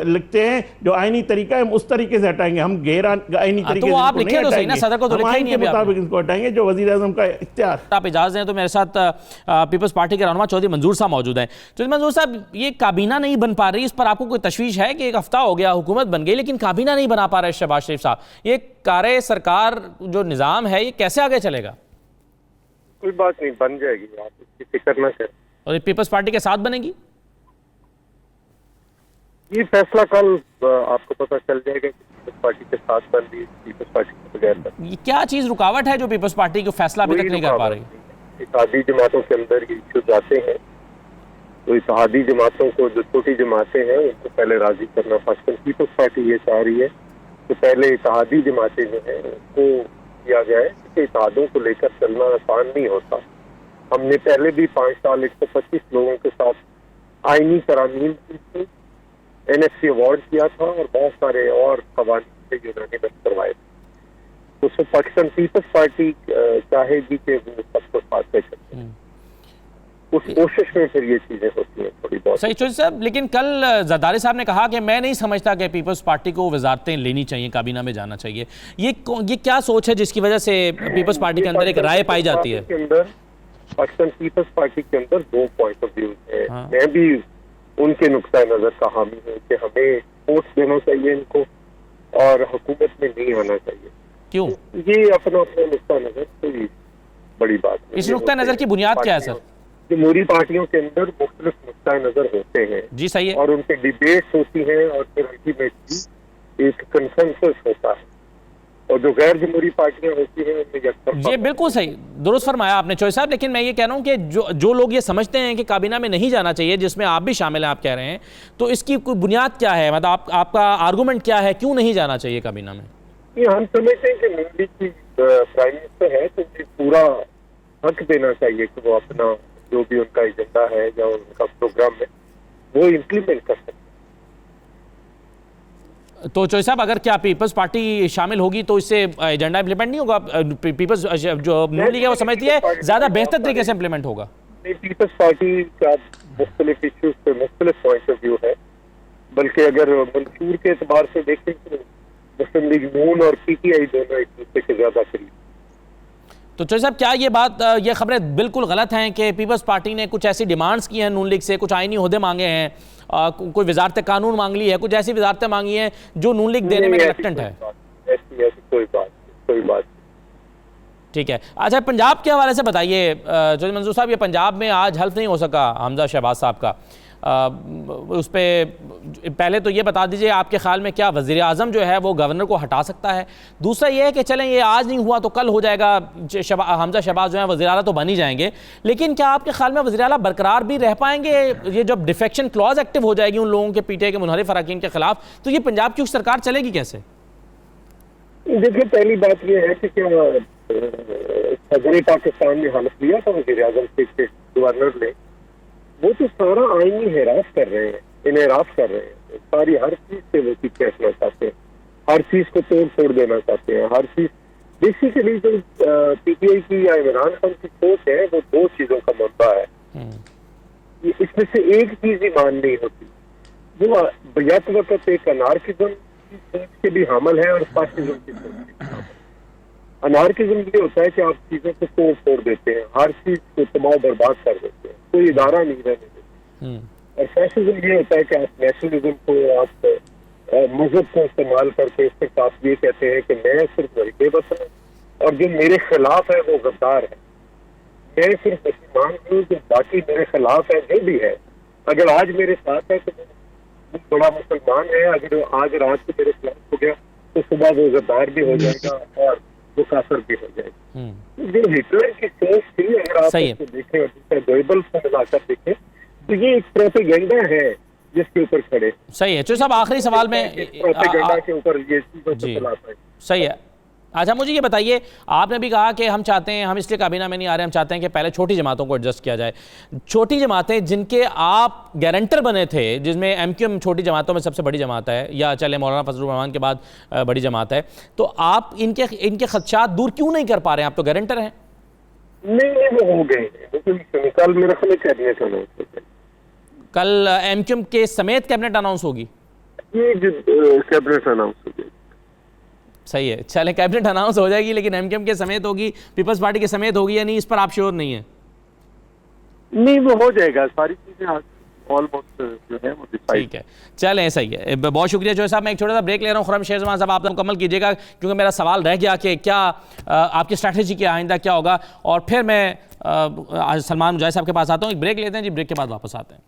लिखते हैं जो आइनी तरीका है, हम उस तरीके से हटाएंगे, हम गैर आइनी तरीके से आप लिखे तो सही ना, सदर को तो लिखा ही नहीं है, मुताबिक इसको हटाएंगे जो वज़ीर आज़म का इख्तियार। आप इजाज़त दें तो मेरे साथ पीपल्स पार्टी के रहनुमा चौधरी मंजूर साहब मौजूद हैं। चौधरी मंजूर साहब, ये काबीना नहीं बन पा रही, इस पर आपको कोई तशवीश है कि एक हफ्ता हो गया, हुकूमत बन गई लेकिन काबीना नहीं बना पा रहे शहबाज शरीफ साहब? ये कार्य सरकार जो निज़ाम है, ये कैसे आगे चलेगा? कोई बात नहीं, बन जाएगी, आप इसकी फिक्र न करें। और ये पीपल्स पार्टी के साथ बनेगी? ये फैसला कल आपको पता चल जाएगा कि पीपल्स पार्टी के साथ बन रही है, पीपल्स पार्टी के बगैर बन रही है। क्या चीज़ रुकावट है जो पीपल्स पार्टी को फैसला अभी तक नहीं कर पा रही? इत्तेहादी जमातों के अंदर ये इश्यूज आते हैं, तो इत्तेहादी जमातों को, जो छोटी जमातें हैं, उनको पहले राजी करना पड़ता है। पीपल्स पार्टी ये चाह रही है कि पहले इत्तेहादी जमातें जो हैं उनको किया जाए, क्योंकि इत्तेहादों को लेकर चलना आसान नहीं होता। हमने पहले भी 5 साल 125 लोगों के साथ आईनी तरामीम की थी, NSC अवार्ड किया था और बहुत सारे और कवानीन थे यूनानिमस करवाए थे। तो पाकिस्तान पीपल्स पार्टी चाहेगी कि वो सबको साथ ले चलते हैं, उस कोशिश में फिर ये चीजें होती हैं थोड़ी बहुत। सही चौधरी साहब, लेकिन कल जरदारी साहब ने कहा कि मैं नहीं समझता कि पीपल्स पार्टी को वजारतें लेनी चाहिए, काबीना में जाना चाहिए। ये क्या सोच है जिसकी वजह से पीपल्स पार्टी के अंदर एक राय पाई जाती है? पाकिस्तान पीपल्स पार्टी के अंदर 2 पॉइंट ऑफ व्यू है। मैं भी उनके नुक्ता नजर का हामी हूँ कि हमें वोट देना चाहिए इनको और हुकूमत में नहीं आना चाहिए। क्यों? ये अपना नुक्ता नजर कोई बड़ी बात नहीं। इस नुक्ता नजर की बुनियाद क्या है सर? जमहूरी पार्टियों के अंदर मुख्तलिफ नुक्ता नजर होते हैं जी, सही है, और उनके डिबेट्स होती हैं और फिर अल्टीमेटली एक कंसेंसस होता है, और जो गैर जमहूरी पार्टियां होती हैं उनमें यकतरफा। ये बिल्कुल सही, दुरुस्त फरमाया आपने चौधरी साहब। लेकिन मैं ये कह रहा हूँ कि जो लोग ये समझते हैं कि काबीना में नहीं जाना चाहिए, जिसमें आप भी शामिल हैं, आप कह रहे हैं, तो इसकी कोई बुनियाद क्या है? मतलब आपका आर्गूमेंट क्या है, क्यों नहीं जाना चाहिए काबीना में? ये हम समझते हैं कि मोदी की प्राइम मिनिस्टर है तो उन्हें पूरा हक देना चाहिए कि वो अपना जो भी उनका एजेंडा है या उनका प्रोग्राम है वो इम्प्लीमेंट कर सकते। तो चौधरी साहब, अगर क्या पीपल्स पार्टी शामिल होगी तो इससे एजेंडा इम्प्लीमेंट नहीं होगा? पीपल्स जो नून लीग है वो समझती है ज्यादा बेहतर तरीके से इम्प्लीमेंट होगा। नहीं, पीपल्स पार्टी का मुख्तलिफ इश्यूज पे मुख्तलिफ पॉइंट ऑफ व्यू है, बल्कि अगर मंशूर के एतबार से देखें तो मुस्लिम लीग नून और PTI दोनों एक दूसरे के ज्यादा करीब। तो चौधरी साहब, क्या ये बात, ये खबरें बिल्कुल गलत हैं कि पीपल्स पार्टी ने कुछ ऐसी डिमांड्स की हैं नून लीग से, कुछ आईनी ओहदे मांगे हैं, कोई वजारत कानून मांग ली है, कुछ ऐसी वजारतें मांगी हैं जो नून लीग देने में रिलक्टेंट है? ऐसी कोई बात। ठीक है। अच्छा, पंजाब के हवाले से बताइए चौधरी मंजूर साहब, ये पंजाब में आज हल्फ नहीं हो सका हमजा शहबाज साहब का, उस पर पहले तो ये बता दीजिए आपके ख्याल में क्या वज़ीर आज़म जो है वो गवर्नर को हटा सकता है? दूसरा ये है कि चलें ये आज नहीं हुआ तो कल हो जाएगा, हमजा शहबाज जो है वज़ीर आला तो बन ही जाएंगे, लेकिन क्या आपके ख्याल में वज़ीर आला बरकरार भी रह पाएंगे? ये जब डिफेक्शन क्लॉज एक्टिव हो जाएगी उन लोगों के पीटीआई के मुनहरिफ अरकान के खिलाफ, तो ये पंजाब की सरकार चलेगी कैसे? देखिए, पहली बात ये है कि क्या सदर पाकिस्तान ने हल्फ लिया था वज़ीर आज़म से, गवर्नर ने, वो तो सारा आईनी हिरास कर रहे हैं, इनहरास कर रहे हैं, सारी हर चीज से वो पीछे हटना चाहते हैं, हर चीज को तोड़ फोड़ देना चाहते हैं, हर चीज। बेसिकली जो पीटीआई की या इमरान खान की सोच है वो दो चीजों का मुद्दा है, इसमें से एक चीज ही मान नहीं होती। वो बयात वक्त एक अनार्किज्म की सोच के भी हामिल है और फासिज्म की सोच के भी हामिल है। अनार्किज्म ये होता है कि आप चीजों को तोड़ फोड़ देते हैं, हर चीज को तबाह बर्बाद कर देते हैं, कोई इदारा नहीं रहने देते। और फैसिज्म ये होता है कि आप नेशनलिज्म को, आप मजहब को इस्तेमाल करके सिर्फ आप ये कहते हैं कि मैं सिर्फ वही वतन हूँ और जो मेरे खिलाफ है वो गद्दार है, मैं सिर्फ मुसलमान हूँ, जो बाकी मेरे खिलाफ है जो भी है, अगर आज मेरे साथ है तो वो बड़ा मुसलमान है, अगर आज रात को मेरे खिलाफ हो गया तो सुबह वो गद्दार भी हो जाएगा और वो काफिर भी हो जाएगा। जो हिटलर की सोच थी, अगर आप उसको देखें और गोएबल्स को मिलाकर देखें तो ये एक प्रोपेगेंडा है जिसके ऊपर खड़े। सही है। चौधरी साहब, आखिरी सवाल में प्रोपेगेंडा के ऊपर ये चीजों को चलाता है। सही है। अच्छा, मुझे ये बताइए, आपने भी कहा कि हम चाहते हैं, हम इसलिए काबीना में नहीं आ रहे, हम चाहते हैं कि पहले छोटी जमातों को एडजस्ट किया जाए। छोटी जमातें जिनके आप गारंटर बने थे, जिसमें एमक्यूएम छोटी जमातों में सबसे बड़ी जमात है, या चले मौलाना फजलुर रहमान के बाद बड़ी जमात है, तो आप इनके खदशात दूर क्यों नहीं कर पा रहे हैं? आप तो गारंटर हैं। नहीं, वो हो गए। कल मेरा ख्याल कैबिनेट अनाउंस हो गया, कल एमक्यूएम के समेत कैबिनेट अनाउंस होगी। ये जो कैबिनेट अनाउंस हो गई। सही है, चले कैबिनेट अनाउंस हो जाएगी, लेकिन एमक्यूएम के समेत होगी, पीपल्स पार्टी के समेत होगी या नहीं, इस पर आप श्योर नहीं है? नहीं, वो हो जाएगा, सारी चीजें ऑलमोस्ट जो है वो डिसाइड। ठीक है, चलें, सही है। बहुत शुक्रिया चौधरी साहब। मैं एक छोटा सा ब्रेक ले रहा हूँ। खुर्रम शेरजमान साहब, आप मुकम्मल कीजिएगा, क्योंकि मेरा सवाल रह गया कि क्या आपकी स्ट्रैटेजी क्या आइंदा क्या होगा, और फिर मैं आज सलमान मुजाहिद साहब के पास आता हूँ। एक ब्रेक लेते हैं जी, ब्रेक के बाद वापस आते हैं।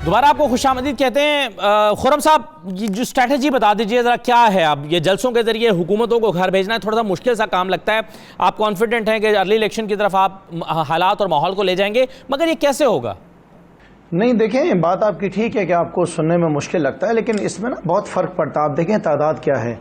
दोबारा आपको खुशामदीद कहते हैं। खुर्रम साहब, ये जो स्ट्रैटेजी बता दीजिए ज़रा, क्या है? अब ये जलसों के ज़रिए हुकूमतों को घर भेजना है, थोड़ा सा मुश्किल सा काम लगता है। आप कॉन्फिडेंट हैं कि अर्ली इलेक्शन की तरफ आप हालात और माहौल को ले जाएंगे, मगर ये कैसे होगा? नहीं, देखें, बात आपकी ठीक है कि आपको सुनने में मुश्किल लगता है, लेकिन इसमें ना बहुत फ़र्क पड़ता है। आप देखें तादाद क्या है।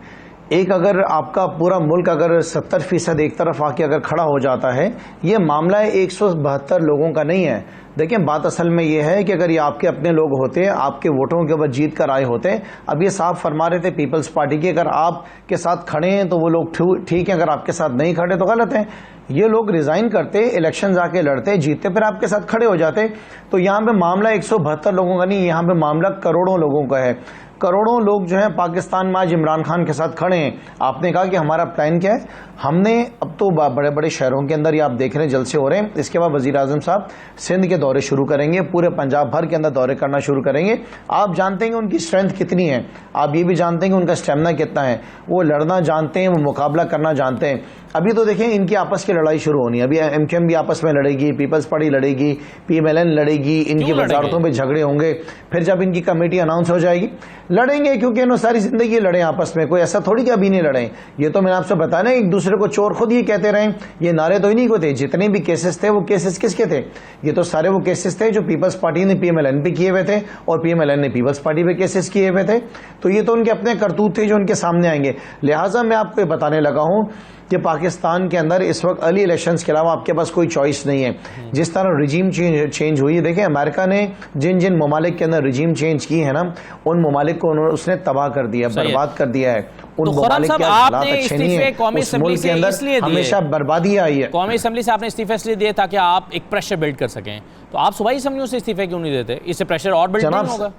एक, अगर आपका पूरा मुल्क अगर 70% एक तरफ आके अगर खड़ा हो जाता है, ये मामला 172 लोगों का नहीं है। देखिए, बात असल में ये है कि अगर ये आपके अपने लोग होते, आपके वोटरों के ऊपर जीत कर आए होते, अब ये साफ फरमा रहे थे पीपल्स पार्टी के, अगर आपके साथ खड़े हैं तो वो लोग ठीक हैं, अगर आपके साथ नहीं खड़े तो गलत है। ये लोग रिजाइन करते, इलेक्शन जाके लड़ते, जीतते, फिर आपके साथ खड़े हो जाते। तो यहाँ पे मामला 172 लोगों का नहीं, यहाँ पे मामला करोड़ों लोगों का है। करोड़ों लोग जो है पाकिस्तान में आज इमरान खान के साथ खड़े हैं। आपने कहा कि हमारा प्लान क्या है, हमने अब तो बड़े बड़े शहरों के अंदर ये आप देख रहे हैं जलसे हो रहे हैं, इसके बाद वजीर आजम साहब सिंध के दौरे शुरू करेंगे, पूरे पंजाब भर के अंदर दौरे करना शुरू करेंगे। आप जानते हैं कि उनकी स्ट्रेंथ कितनी है, आप ये भी जानते हैं कि उनका स्टेमिना कितना है, वो लड़ना जानते हैं, वो मुकाबला करना जानते हैं। अभी तो देखें, इनकी आपस की लड़ाई शुरू होनी है। अभी एमक्यूएम भी आपस में लड़ेगी, पीपल्स पार्टी लड़ेगी, पीएमएलएन लड़ेगी, इनकी वजारतों पे झगड़े होंगे। फिर जब इनकी कमेटी अनाउंस हो जाएगी, लड़ेंगे, क्योंकि इन्होंने सारी जिंदगी लड़े आपस में, कोई ऐसा थोड़ी कि अभी नहीं लड़े। ये तो मैंने आपसे बताया ना, एक दूसरे को चोर खुद ही कहते रहे। ये नारे तो इन्हीं को थे। जितने भी केसेस थे वो केसेस किसके थे? ये तो सारे वो केसेस थे जो पीपल्स पार्टी ने पीएमएलएन पे किए हुए थे और पीएमएलएन ने पीपल्स पार्टी पे केसेस किए हुए थे। तो ये तो उनके अपने करतूत थे जो उनके सामने आएंगे। लिहाजा मैं आपको बताने लगा हूं कि पाकिस्तान के अंदर इस वक्त अर्ली इलेक्शंस के अलावा आपके पास कोई चॉइस नहीं है। जिस तरह रिजीम चेंज हुई है, देखिए अमेरिका ने जिन जिन ममालिक के अंदर रिजीम चेंज की है ना, उन ममालिक को उसने तबाह कर दिया, बर्बाद कर दिया है। उन ममालिक के हालात अच्छे नहीं है, उस मुल्क के अंदर हमेशा बर्बादी आई है। कौमी असेंबली से आपने इस्तीफे इसलिए दिए ताकि आप एक प्रेशर बिल्ड कर सकें, तो आप सूबाई असेंबलियों से इस्तीफे क्यों नहीं देते? इससे प्रेशर और बिल्ड नहीं होगा?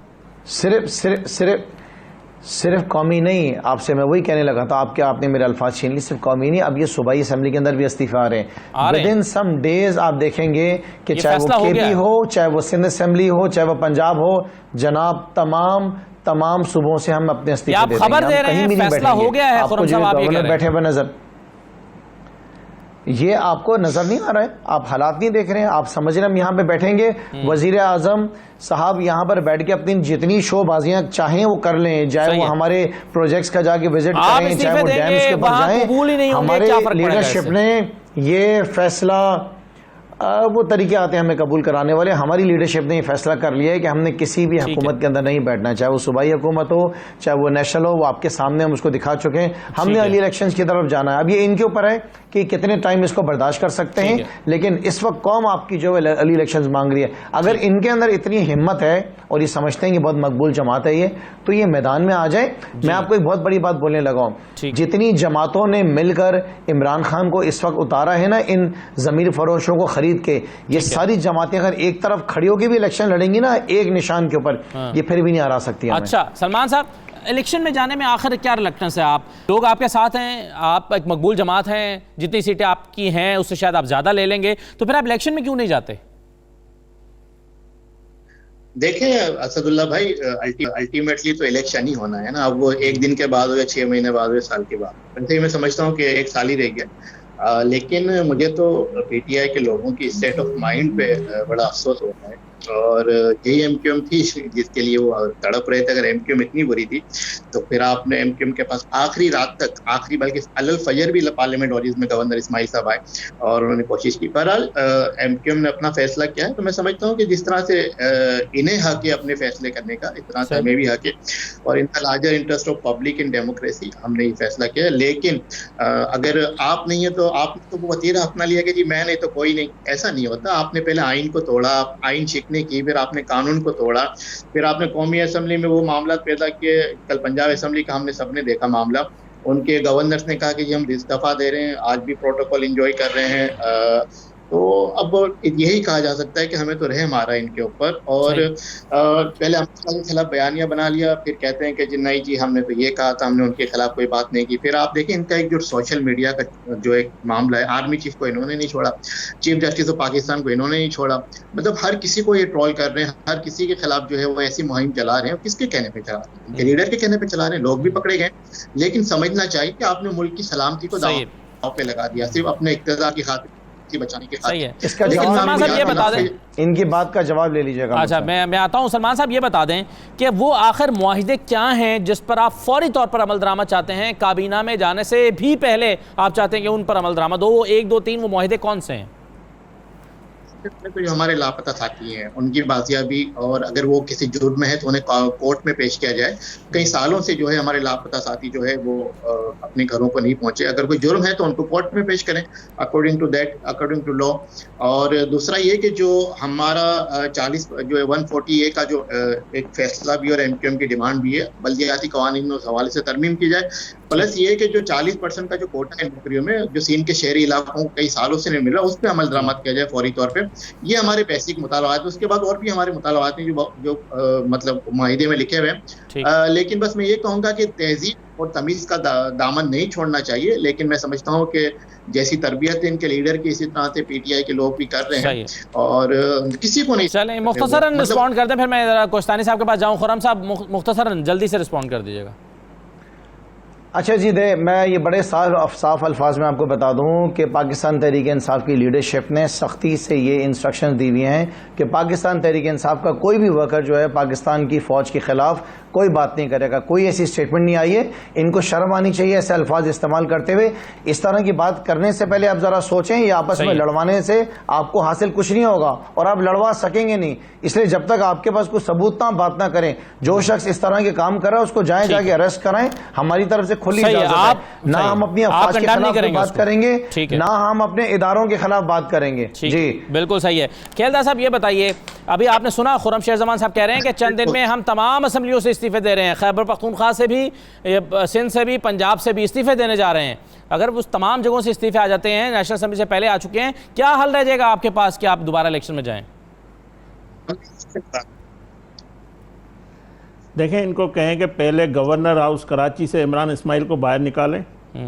सिर्फ कौमी नहीं, आपसे मैं वही कहने लगा था, आपने मेरे अल्फाज छीन ली। सिर्फ कौमी नहीं, अब ये सूबाई असेंबली के अंदर भी इस्तीफे आ रहे हैं। विद इन सम डेज आप देखेंगे कि चाहे वो केपी हो, चाहे वो सिंध असेंबली हो, चाहे वो पंजाब हो, जनाब तमाम सूबों से हम अपने इस्तीफे दे देंगे। कहीं भी नहीं बैठेंगे। आपको जो गवर्नर बैठे हुए नजर, ये आपको नजर नहीं आ रहा है? आप हालात नहीं देख रहे हैं? आप समझ रहे हैं हम यहाँ पे बैठेंगे, वजीर आजम साहब यहाँ पर बैठ के अपनी जितनी शोबाजियां चाहें वो कर लें, चाहे वो हमारे प्रोजेक्ट्स का जाके विजिट करें, चाहे वो डैम्स के ऊपर जाएं। हमारे लीडरशिप ने ये फैसला, वो तरीके आते हैं हमें कबूल कराने वाले, हमारी लीडरशिप ने ये फैसला कर लिया है कि हमने किसी भी हुकूमत के अंदर नहीं बैठना, चाहे वो सूबाई हुकूमत हो, चाहे वो नेशनल हो। वो आपके सामने हम उसको दिखा चुके हैं। हमने अर्ली इलेक्शंस की तरफ जाना है। अब ये इनके ऊपर है कि कितने टाइम इसको बर्दाश्त कर सकते हैं, लेकिन इस वक्त कौम आपकी जो है अर्ली इलेक्शंस मांग रही है। अगर इनके अंदर इतनी हिम्मत है और ये समझते हैं कि बहुत मकबूल जमात है ये, तो ये मैदान में आ जाए। मैं आपको एक बहुत बड़ी बात बोलने लगा हूं, जितनी जमातों ने मिलकर इमरान खान को इस वक्त उतारा है ना, इन जमीर फरोशों को खरीद के, ये सारी जमातें अगर एक तरफ खड़ी होकर भी इलेक्शन लड़ेंगी ना एक निशान के ऊपर, ये फिर भी नहीं हरा सकती। अच्छा सलमान साहब, इलेक्शन में जाने में आखिर क्या रिलक्टेंस है? आप लोग आपके साथ हैं, आप एक मकबूल जमात हैं, जितनी सीटें आपकी हैं उससे शायद आप ज्यादा ले लेंगे, तो फिर आप इलेक्शन में क्यों नहीं जाते? देखिए असदुल्ला भाई, अल्टीमेटली तो इलेक्शन ही होना है ना। अब वो एक दिन के बाद हो या 6 महीने बाद हो या साल के बाद, वैसे ही मैं समझता हूँ कि 1 साल ही रह गया। लेकिन मुझे तो पीटीआई के लोगों की स्टेट ऑफ माइंड पे बड़ा अफसोस होता है, और यही एमक्यूएम थी जिसके लिए वो तड़प रहे थे। अगर एमक्यूएम इतनी बुरी थी तो फिर आपने एमक्यूएम के पास आखिरी रात तक, आखिरी बल्कि अलल फजर भी पार्लियामेंट और जिसमें गवर्नर इस्माइल साहब आए और उन्होंने कोशिश की। बहरहाल एमक्यूएम ने अपना फैसला किया है, तो मैं समझता हूँ कि जिस तरह से इन्हें हक है अपने फैसले करने का, इस तरह से हमें भी हक है, और in the larger interest of public in democracy हमने ये फैसला किया है। लेकिन अगर आप नहीं है तो आपने तो वो वतीरा अपना लिया कि जी मैं नहीं तो कोई नहीं, ऐसा नहीं होता। आपने पहले आइन को तोड़ा, आइन की, फिर आपने कानून को तोड़ा, फिर आपने कौमी असेंबली में वो मामला पैदा किए। कल पंजाब असेंबली का हमने सबने देखा मामला, उनके गवर्नर्स ने कहा कि जी हम इस्तीफा दे रहे हैं, आज भी प्रोटोकॉल एंजॉय कर रहे हैं। तो अब यही कहा जा सकता है कि हमें तो रहम आ रहा है इनके ऊपर। और पहले अमित के खिलाफ बयानिया बना लिया, फिर कहते हैं कि जी नहीं जी हमने तो ये कहा था, हमने उनके खिलाफ कोई बात नहीं की। फिर आप देखें इनका एक जो सोशल मीडिया का जो एक मामला है, आर्मी चीफ को इन्होंने नहीं छोड़ा, चीफ जस्टिस ऑफ पाकिस्तान को इन्होंने नहीं छोड़ा, मतलब हर किसी को ये ट्रोल कर रहे हैं, हर किसी के खिलाफ जो है वो ऐसी मुहिम चला रहे हैं। किसके कहने पे चला रहे हैं? उनके लीडर के कहने पे चला रहे हैं। लोग भी पकड़े गए, लेकिन समझना चाहिए कि आपने मुल्क की सलामती को दांव पे लगा दिया सिर्फ अपने इक़्तिदार की खातिर बचाने के खातिर। इसका सलमान साहब ये बता दें, इनकी बात का जवाब ले लीजिएगा। अच्छा मैं आता हूं। सलमान साहब ये बता दें कि वो आखिर मुआहिदे क्या हैं जिस पर आप फौरी तौर पर अमल दरामद चाहते हैं? काबीना में जाने से भी पहले आप चाहते हैं कि उन पर अमल दरामद हो। 1, 2, 3 वो मुआहिदे कौन से हैं? तो जो हमारे लापता साथी हैं उनकी बाजियाबी, और अगर वो किसी जुर्म में है तो उन्हें कोर्ट में पेश किया जाए। कई सालों से जो है हमारे लापता साथी जो है वो अपने घरों को नहीं पहुंचे। अगर कोई जुर्म है तो उनको कोर्ट में पेश करें अकॉर्डिंग टू लॉ। और दूसरा ये कि जो हमारा 40 जो है 140A का जो एक फैसला भी और एमक्यूएम की डिमांड भी है, बल्दियाती कवानीन में उस हवाले से तरमीम की जाए। प्लस ये कि जो 40% का जो कोटा है नौकरियों में जो सीन के शहरी इलाकों कई सालों से नहीं मिल रहा, उस पर अमल दरामद किया जाए फौरी तौर पे। ये हमारे बेसिक मुतालबात है। उसके बाद और भी हमारे मुतालबात हैं जो मतलब मुआहिदे में लिखे हुए हैं। लेकिन बस मैं ये कहूँगा कि तहजीब और तमीज़ का दामन नहीं छोड़ना चाहिए। लेकिन मैं समझता हूँ कि जैसी तरबियत इनके लीडर की, इसी तरह से पीटीआई के लोग भी कर रहे हैं और किसी को नहीं। चलें मुख्तसरन रिस्पॉन्ड करते हैं, फिर मैं जरा कोस्तानी साहब के पास जाऊँ। खुर्रम साहब मुख्तसरन जल्दी से रिस्पॉन्ड कर दीजिएगा। अच्छा जी, मैं ये बड़े साफ अल्फाज में आपको बता दूं कि पाकिस्तान तहरीक इंसाफ की लीडरशिप ने सख्ती से ये इंस्ट्रक्शंस दी हुई हैं कि पाकिस्तान तहरीक इंसाफ का कोई भी वर्कर जो है पाकिस्तान की फ़ौज के ख़िलाफ़ कोई बात नहीं करेगा, कोई ऐसी स्टेटमेंट नहीं आई है। इनको शर्म आनी चाहिए ऐसे अल्फाज इस्तेमाल करते हुए। इस तरह की बात करने से पहले आप जरा सोचें, ये आपस में लड़वाने से आपको हासिल कुछ नहीं होगा और आप लड़वा सकेंगे नहीं। इसलिए जब तक आपके पास कुछ सबूत ना, बात ना करें। जो शख्स इस तरह के काम कर रहा है उसको जाके अरेस्ट कराएं। हमारी तरफ से खुली इजाजत है। ना हम अपनी अफवाज के खिलाफ बात करेंगे, ना हम अपने इदारों के खिलाफ बात करेंगे। जी बिल्कुल सही है। खेलदार साहब ये बताइए, अभी आपने सुना खुर्रम जमान साहब कह रहे हैं कि चंद दिन में हम तमाम असम्बलियों से इस्तीफे दे रहे हैं, खैबर पख्तूनख्वा से भी, सिंध से भी, पंजाब से भी इस्तीफे देने जा रहे हैं। अगर उस तमाम जगहों से इस्तीफे आ जाते हैं, नेशनल असेंबली से पहले आ चुके हैं, क्या हल रह जाएगा आपके पास कि आप दोबारा इलेक्शन में जाएं? देखें, इनको कहें कि पहले गवर्नर हाउस कराची से इमरान इस्माइल को बाहर निकालें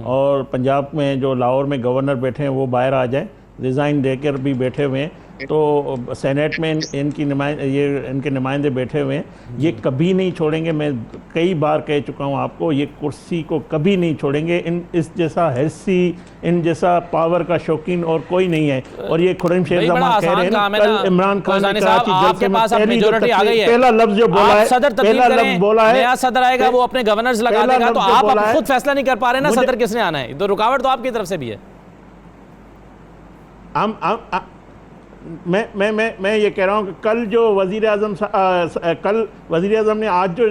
और पंजाब में जो लाहौर में गवर्नर बैठे हैं वो बाहर आ जाएं, रिज़ाइन देकर भी बैठे हुए हैं। तो सेनेट में इनके नुमाइंदे बैठे हुए हैं, ये कभी नहीं छोड़ेंगे। मैं कई बार कह चुका हूँ आपको, ये कुर्सी को कभी नहीं छोड़ेंगे। इस जैसा हैसी, इन जैसा पावर का शौकीन और कोई नहीं है। और ये खुर्रम जमान कह रहे हैं कल इमरान खान ने कराची जलसे में पहला लफ्ज जो बोला है, पहला लफ्ज बोला है, नया सदर आएगा वो अपने गवर्नर्स लगा देगा। तो आप खुद फैसला नहीं कर पा रहे ना सदर किसने आना है, तो रुकावट तो आपकी तरफ से भी है। मैं ये कह रहा हूँ कि कल जो वज़ीर आज़म ने आज जो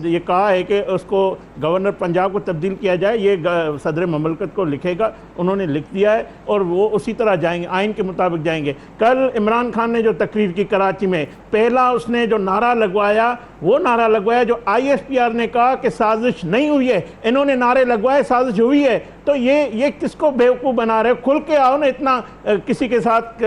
ये कहा है कि उसको गवर्नर पंजाब को तब्दील किया जाए, ये सदर ममलकत को लिखेगा, उन्होंने लिख दिया है और वो उसी तरह जाएंगे, आइन के मुताबिक जाएंगे। कल इमरान खान ने जो तकरीर की कराची में, पहला उसने जो नारा लगवाया वो नारा लगवाया जो ISPR ने कहा कि साजिश नहीं हुई है, इन्होंने नारे लगवाए साजिश हुई है। तो ये किसको बेवकूफ़ बना रहे हो? खुल के आओ ना। इतना किसी के साथ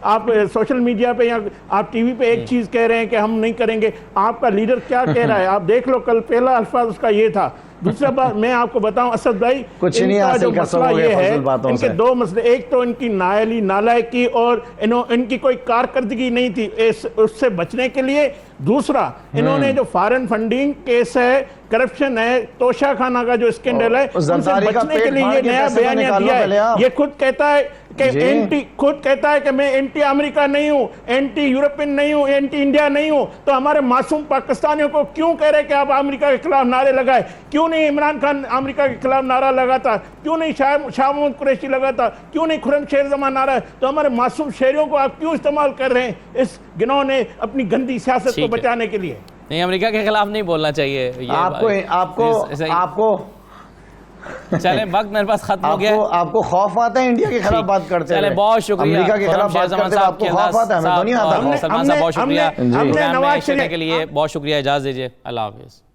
आप सोशल मीडिया पे या आप टीवी पे एक चीज़ कह रहे हैं कि हम नहीं करेंगे, आपका लीडर क्या कह रहा है आप देख लो। कल पहला अल्फाज उसका ये था। दूसरा बात मैं आपको बताऊं असद भाई, कुछ नहीं हासिल कर सकोगे ये है, इनके दो मसले, एक तो इनकी नालायकी और इनकी कोई कारकर्दगी नहीं थी उससे बचने के लिए। दूसरा, इन्होंने जो फॉरेन फंडिंग केस है, करप्शन है, तोशाखाना का जो स्कैंडल है, उनसे बचने के लिए ये नया बयानिया दिया है। ये खुद कहता है कि मैं एंटी अमेरिका नहीं हूं, एंटी यूरोपियन नहीं हूं, एंटी इंडिया नहीं हूं। तो हमारे मासूम पाकिस्तानियों को क्यों कह रहे कि आप अमेरिका के खिलाफ नारे लगाए? क्यों नहीं इमरान खान अमेरिका के खिलाफ नारा लगाता? क्यों नहीं शाह महमूद कुरैशी लगाता? क्यों नहीं खुर्रम जमान नारा? तो हमारे मासूम शहरियों को आप क्यों इस्तेमाल कर रहे हैं इस गिनौने अपनी गंदी सियासत को बचाने के लिए? नहीं, अमेरिका के खिलाफ नहीं बोलना चाहिए ये आपको चले, वक्त मेरे पास खत्म हो गया। आपको खौफ आता है इंडिया के खिलाफ बात करते हैं? चले, बहुत शुक्रिया। अमेरिका के खिलाफ बात करते हैं आपको खौफ आता है? हमें तो नहीं आता। सलमान साहब बहुत शुक्रिया के लिए, बहुत शुक्रिया। इजाज़त दीजिए, अल्लाह हाफिज़।